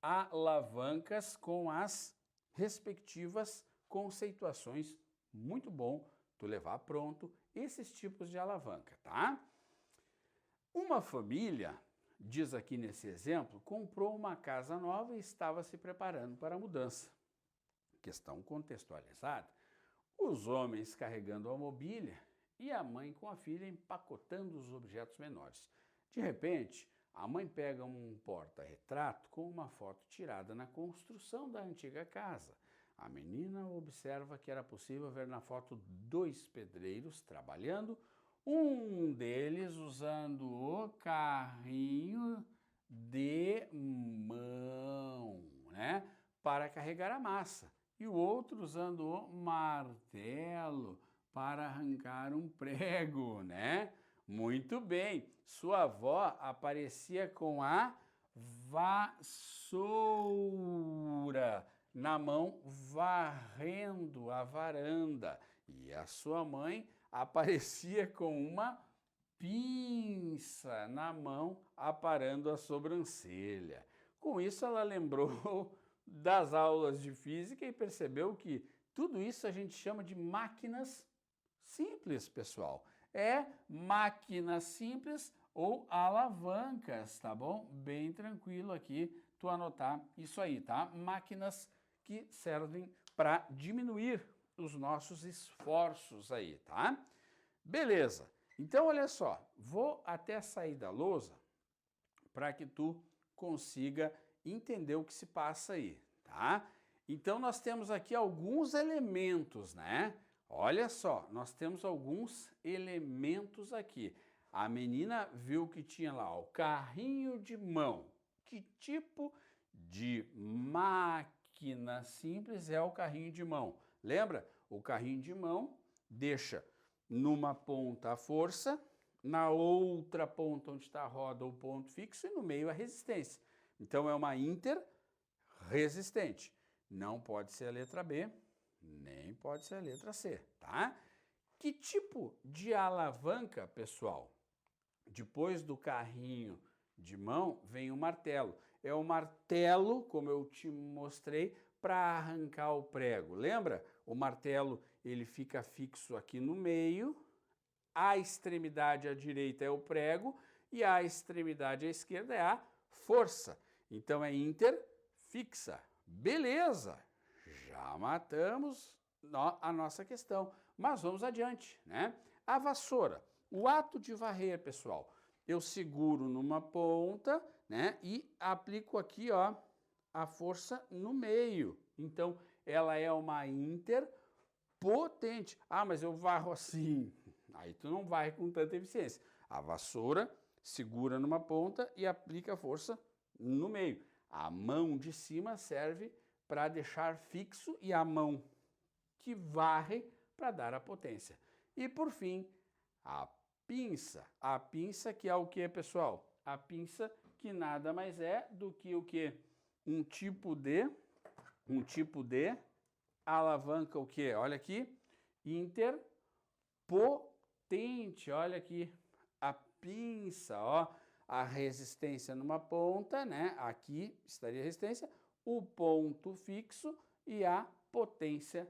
S1: alavancas com as respectivas conceituações. Muito bom tu levar pronto esses tipos de alavanca, tá? Uma família, diz aqui nesse exemplo, comprou uma casa nova e estava se preparando para a mudança. Questão contextualizada. Os homens carregando a mobília e a mãe com a filha empacotando os objetos menores. De repente, a mãe pega um porta-retrato com uma foto tirada na construção da antiga casa. A menina observa que era possível ver na foto 2 pedreiros trabalhando, um deles usando o carrinho de mão, né, para carregar a massa, e o outro usando o martelo para arrancar um prego, né? Muito bem. Sua avó aparecia com a vassoura na mão, varrendo a varanda. E a sua mãe aparecia com uma pinça na mão, aparando a sobrancelha. Com isso, ela lembrou das aulas de física e percebeu que tudo isso a gente chama de máquinas simples, pessoal. É máquinas simples ou alavancas, tá bom? Bem tranquilo aqui tu anotar isso aí, tá? Máquinas que servem para diminuir os nossos esforços aí, tá? Beleza. Então, olha só, vou até sair da lousa para que tu consiga entender o que se passa aí, tá? Então, nós temos aqui alguns elementos, né? Olha só, nós temos alguns elementos aqui. A menina viu que tinha lá o carrinho de mão. Que tipo de máquina simples é o carrinho de mão? Lembra? O carrinho de mão deixa numa ponta a força, na outra ponta onde está a roda o ponto fixo e no meio a resistência. Então é uma interresistente. Não pode ser a letra B, nem pode ser a letra C, tá? Que tipo de alavanca, pessoal? Depois do carrinho de mão vem o martelo. É o martelo, como eu te mostrei, para arrancar o prego. Lembra? O martelo ele fica fixo aqui no meio, a extremidade à direita é o prego e a extremidade à esquerda é a força. Então é interfixa. Beleza, já matamos a nossa questão, mas vamos adiante, né? A vassoura, o ato de varrer, pessoal, eu seguro numa ponta, né, e aplico aqui, ó, a força no meio. Então, ela é uma interpotente. Ah, mas eu varro assim. Aí tu não varre com tanta eficiência. A vassoura segura numa ponta e aplica a força no meio. A mão de cima serve para deixar fixo e a mão que varre para dar a potência. E por fim, a pinça. A pinça que é o que, pessoal? A pinça que nada mais é do que o que? Um tipo de alavanca o que? Olha aqui, interpotente. Olha aqui, a pinça, ó, a resistência numa ponta, né? Aqui estaria a resistência, o ponto fixo e a potência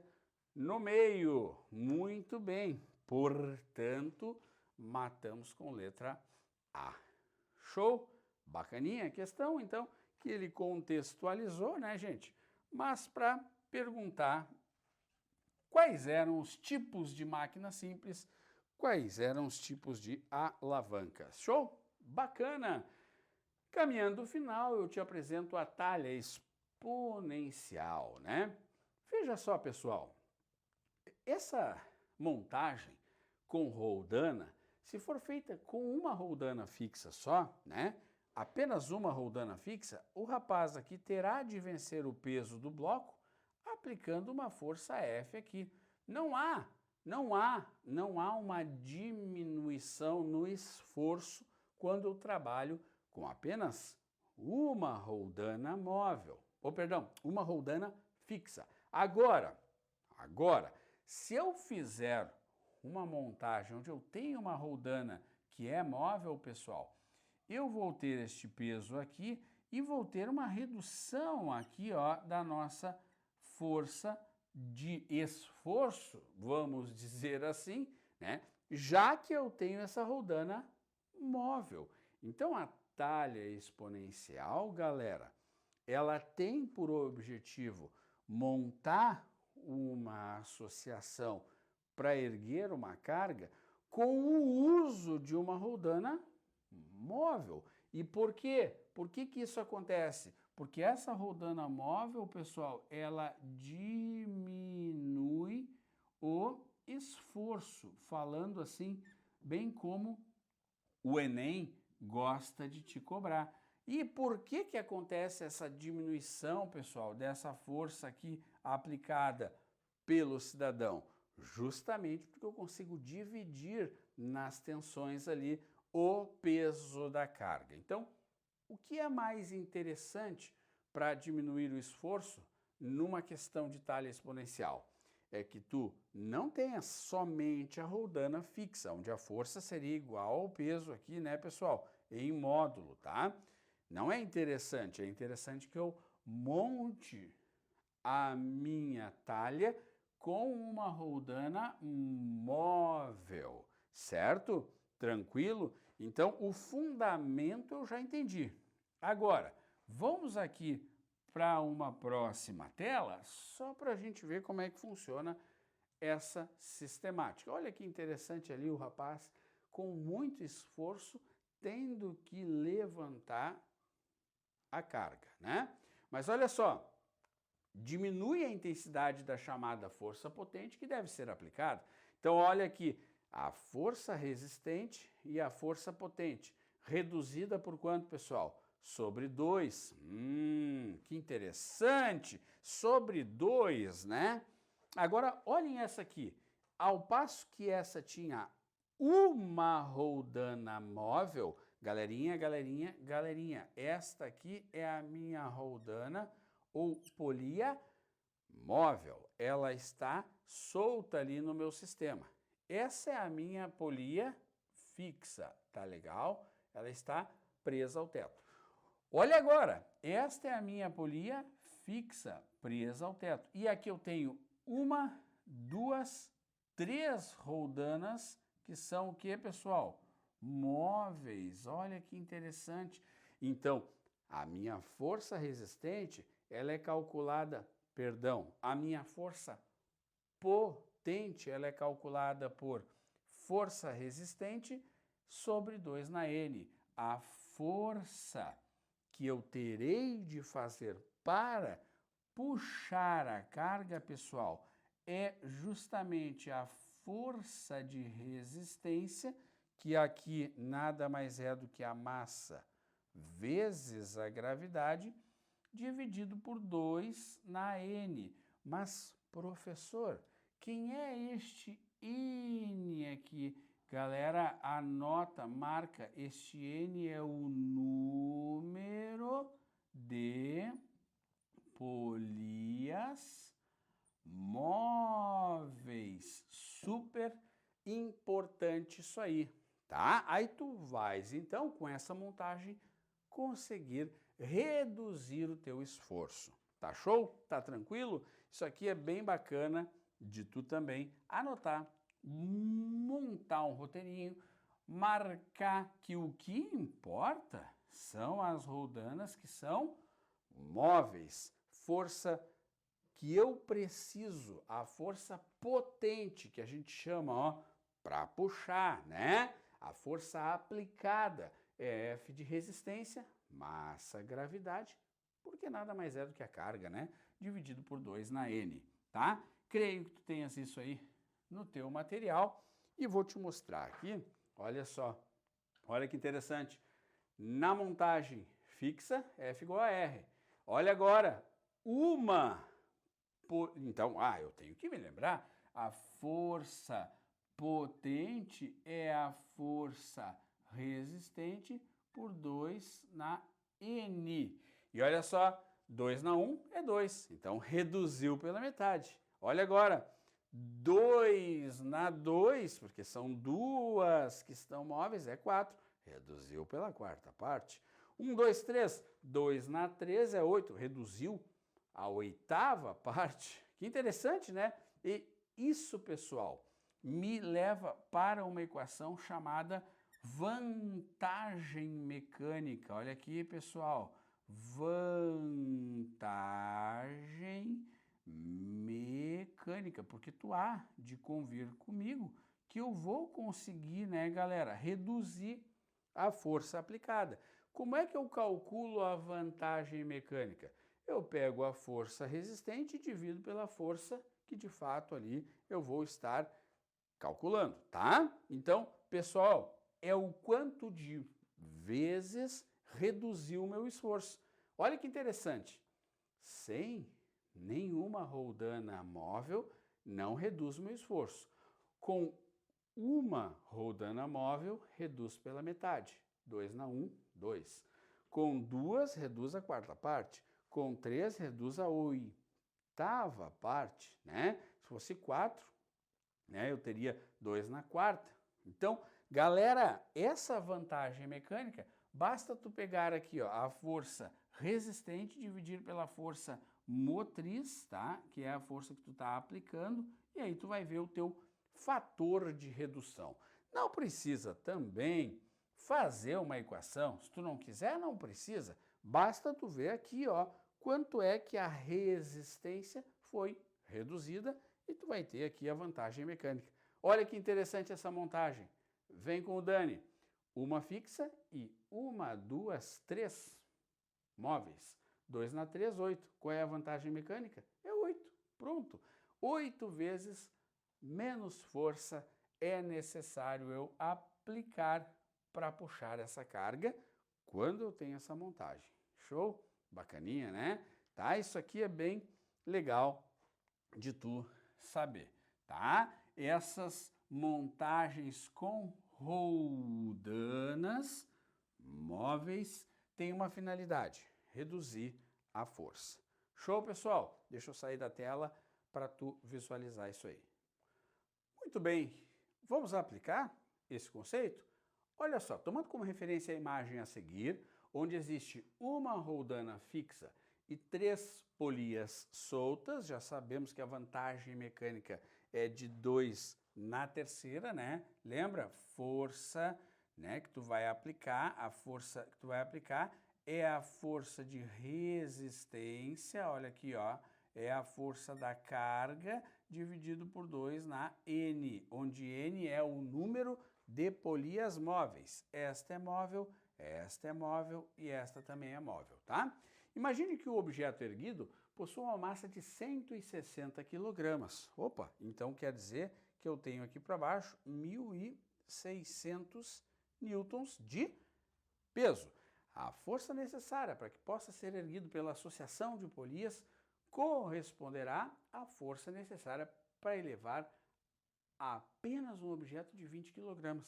S1: no meio. Muito bem. Portanto, matamos com letra A. Show? Bacaninha a questão, então, que ele contextualizou, né, gente? Mas para perguntar quais eram os tipos de máquina simples, quais eram os tipos de alavancas. Show? Bacana! Caminhando o final, eu te apresento a talha exponencial, né? Veja só, pessoal, essa montagem com roldana, se for feita com uma roldana fixa só, né? Apenas uma roldana fixa, o rapaz aqui terá de vencer o peso do bloco aplicando uma força F aqui. Não há uma diminuição no esforço quando eu trabalho com apenas uma roldana móvel, ou perdão, uma roldana fixa. Agora, se eu fizer uma montagem onde eu tenho uma roldana que é móvel, pessoal, eu vou ter este peso aqui e vou ter uma redução aqui, ó, da nossa força de esforço, vamos dizer assim, né? Já que eu tenho essa roldana móvel. Então, a talha exponencial, galera, ela tem por objetivo montar uma associação para erguer uma carga com o uso de uma roldana móvel. E por quê? Por que isso acontece? Porque essa roldana móvel, pessoal, ela diminui o esforço, falando assim, bem como o Enem gosta de te cobrar. E por que acontece essa diminuição, pessoal, dessa força aqui aplicada pelo cidadão? Justamente porque eu consigo dividir nas tensões ali o peso da carga. Então, o que é mais interessante para diminuir o esforço numa questão de talha exponencial? É que tu não tenhas somente a roldana fixa, onde a força seria igual ao peso aqui, né, pessoal? Em módulo, tá? Não é interessante, é interessante que eu monte a minha talha com uma roldana móvel, certo? Tranquilo? Então, o fundamento eu já entendi. Agora, vamos aqui para uma próxima tela, só para a gente ver como é que funciona essa sistemática. Olha que interessante ali o rapaz, com muito esforço, tendo que levantar a carga, né? Mas olha só, diminui a intensidade da chamada força potente que deve ser aplicada. Então, olha aqui, A força resistente e a força potente. Reduzida por quanto, pessoal? Sobre 2. Que interessante! Sobre 2, né? Agora, olhem essa aqui. Ao passo que essa tinha uma roldana móvel, galerinha, galerinha, galerinha, esta aqui é a minha roldana ou polia móvel. Ela está solta ali no meu sistema. Essa é a minha polia fixa, tá legal? Ela está presa ao teto. Olha agora, esta é a minha polia fixa, presa ao teto. E aqui eu tenho uma, duas, três roldanas que são o que, pessoal? Móveis. Olha que interessante. Então, a minha força resistente, ela é calculada, a minha força potente, ela é calculada por força resistente sobre 2 na N. A força que eu terei de fazer para puxar a carga, pessoal, é justamente a força de resistência, que aqui nada mais é do que a massa vezes a gravidade, dividido por 2 na N. Mas, professor, quem é este N aqui? Galera, anota, marca, este N é o número de polias móveis. Super importante isso aí, tá? Aí tu vais, então, com essa montagem, conseguir reduzir o teu esforço. Tá show? Tá tranquilo? Isso aqui é bem bacana de tu também anotar, montar um roteirinho, marcar que o que importa são as roldanas que são móveis, força que eu preciso, a força potente que a gente chama, ó, para puxar, né? A força aplicada é F de resistência, massa, gravidade, porque nada mais é do que a carga, né? Dividido por 2 na N, tá? Creio que tu tenhas isso aí no teu material e vou te mostrar aqui, olha só, olha que interessante. Na montagem fixa, F igual a R. Olha agora, então, eu tenho que me lembrar, a força potente é a força resistente por 2 na N. E olha só, 2 na 1 é 2, então reduziu pela metade. Olha agora, 2 na 2, porque são duas que estão móveis, é 4, reduziu pela quarta parte. 1, 2, 3, 2 na 3 é 8, reduziu a oitava parte. Que interessante, né? E isso, pessoal, me leva para uma equação chamada vantagem mecânica. Olha aqui, pessoal, vantagem mecânica, porque tu há de convir comigo que eu vou conseguir, né, galera, reduzir a força aplicada. Como é que eu calculo a vantagem mecânica? Eu pego a força resistente e divido pela força que de fato ali eu vou estar calculando, tá? Então, pessoal, é o quanto de vezes reduziu o meu esforço. Olha que interessante. Sem nenhuma roldana móvel, não reduz o meu esforço. Com uma roldana móvel, reduz pela metade. 2 na 1, 2. Com duas, reduz a quarta parte. Com 3, reduz a oitava parte, né? Se fosse 4, né, eu teria 2 na quarta. Então, galera, essa vantagem mecânica, basta tu pegar aqui, ó, a força resistente, dividir pela força motriz, tá? Que é a força que tu tá aplicando, e aí tu vai ver o teu fator de redução. Não precisa também fazer uma equação, se tu não quiser, não precisa. Basta tu ver aqui, ó, quanto é que a resistência foi reduzida e tu vai ter aqui a vantagem mecânica. Olha que interessante essa montagem. Vem com o Dani. Uma fixa e uma, duas, três móveis. 2 na 3, 8. Qual é a vantagem mecânica? É 8. Pronto. 8 vezes menos força é necessário eu aplicar para puxar essa carga quando eu tenho essa montagem. Show? Bacaninha, né? Tá? Isso aqui é bem legal de tu saber, tá? Essas montagens com roldanas móveis têm uma finalidade: reduzir a força. Show, pessoal? Deixa eu sair da tela para tu visualizar isso aí. Muito bem, vamos aplicar esse conceito? Olha só, tomando como referência a imagem a seguir, onde existe uma roldana fixa e 3 polias soltas, já sabemos que a vantagem mecânica é de 2 na terceira, né? Lembra? Força, né, que tu vai aplicar, a força que tu vai aplicar é a força de resistência, olha aqui, ó, é a força da carga dividido por 2 na N, onde N é o número de polias móveis. Esta é móvel e esta também é móvel, tá? Imagine que o objeto erguido possui uma massa de 160 kg. Opa, então quer dizer que eu tenho aqui para baixo 1.600 newtons de peso. A força necessária para que possa ser erguido pela associação de polias corresponderá à força necessária para elevar apenas um objeto de 20 kg.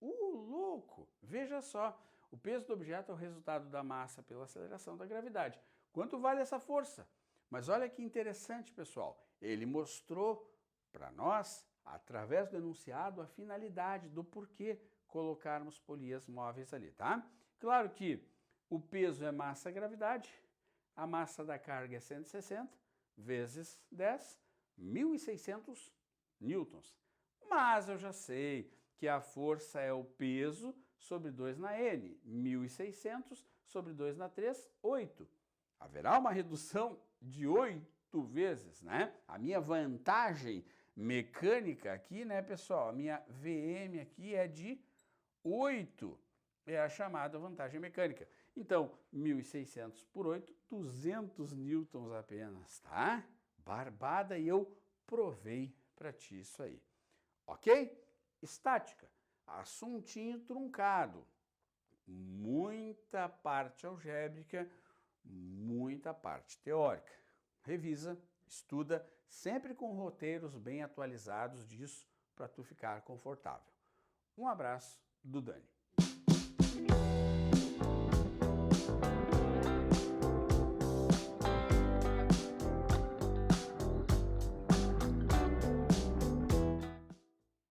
S1: Louco! Veja só, o peso do objeto é o resultado da massa pela aceleração da gravidade. Quanto vale essa força? Mas olha que interessante, pessoal. Ele mostrou para nós, através do enunciado, a finalidade do porquê colocarmos polias móveis ali, tá? Claro que o peso é massa-gravidade, a massa da carga é 160 vezes 10, 1.600 newtons. Mas eu já sei que a força é o peso sobre 2 na N, 1.600 sobre 2 na 3, 8. Haverá uma redução de 8 vezes, né? A minha vantagem mecânica aqui, né, pessoal? A minha VM aqui é de 8. É a chamada vantagem mecânica. Então, 1.600 por 8, 200 newtons apenas, tá? Barbada, e eu provei para ti isso aí. Ok? Estática, assuntinho truncado. Muita parte algébrica, muita parte teórica. Revisa, estuda, sempre com roteiros bem atualizados disso para tu ficar confortável. Um abraço do Dani.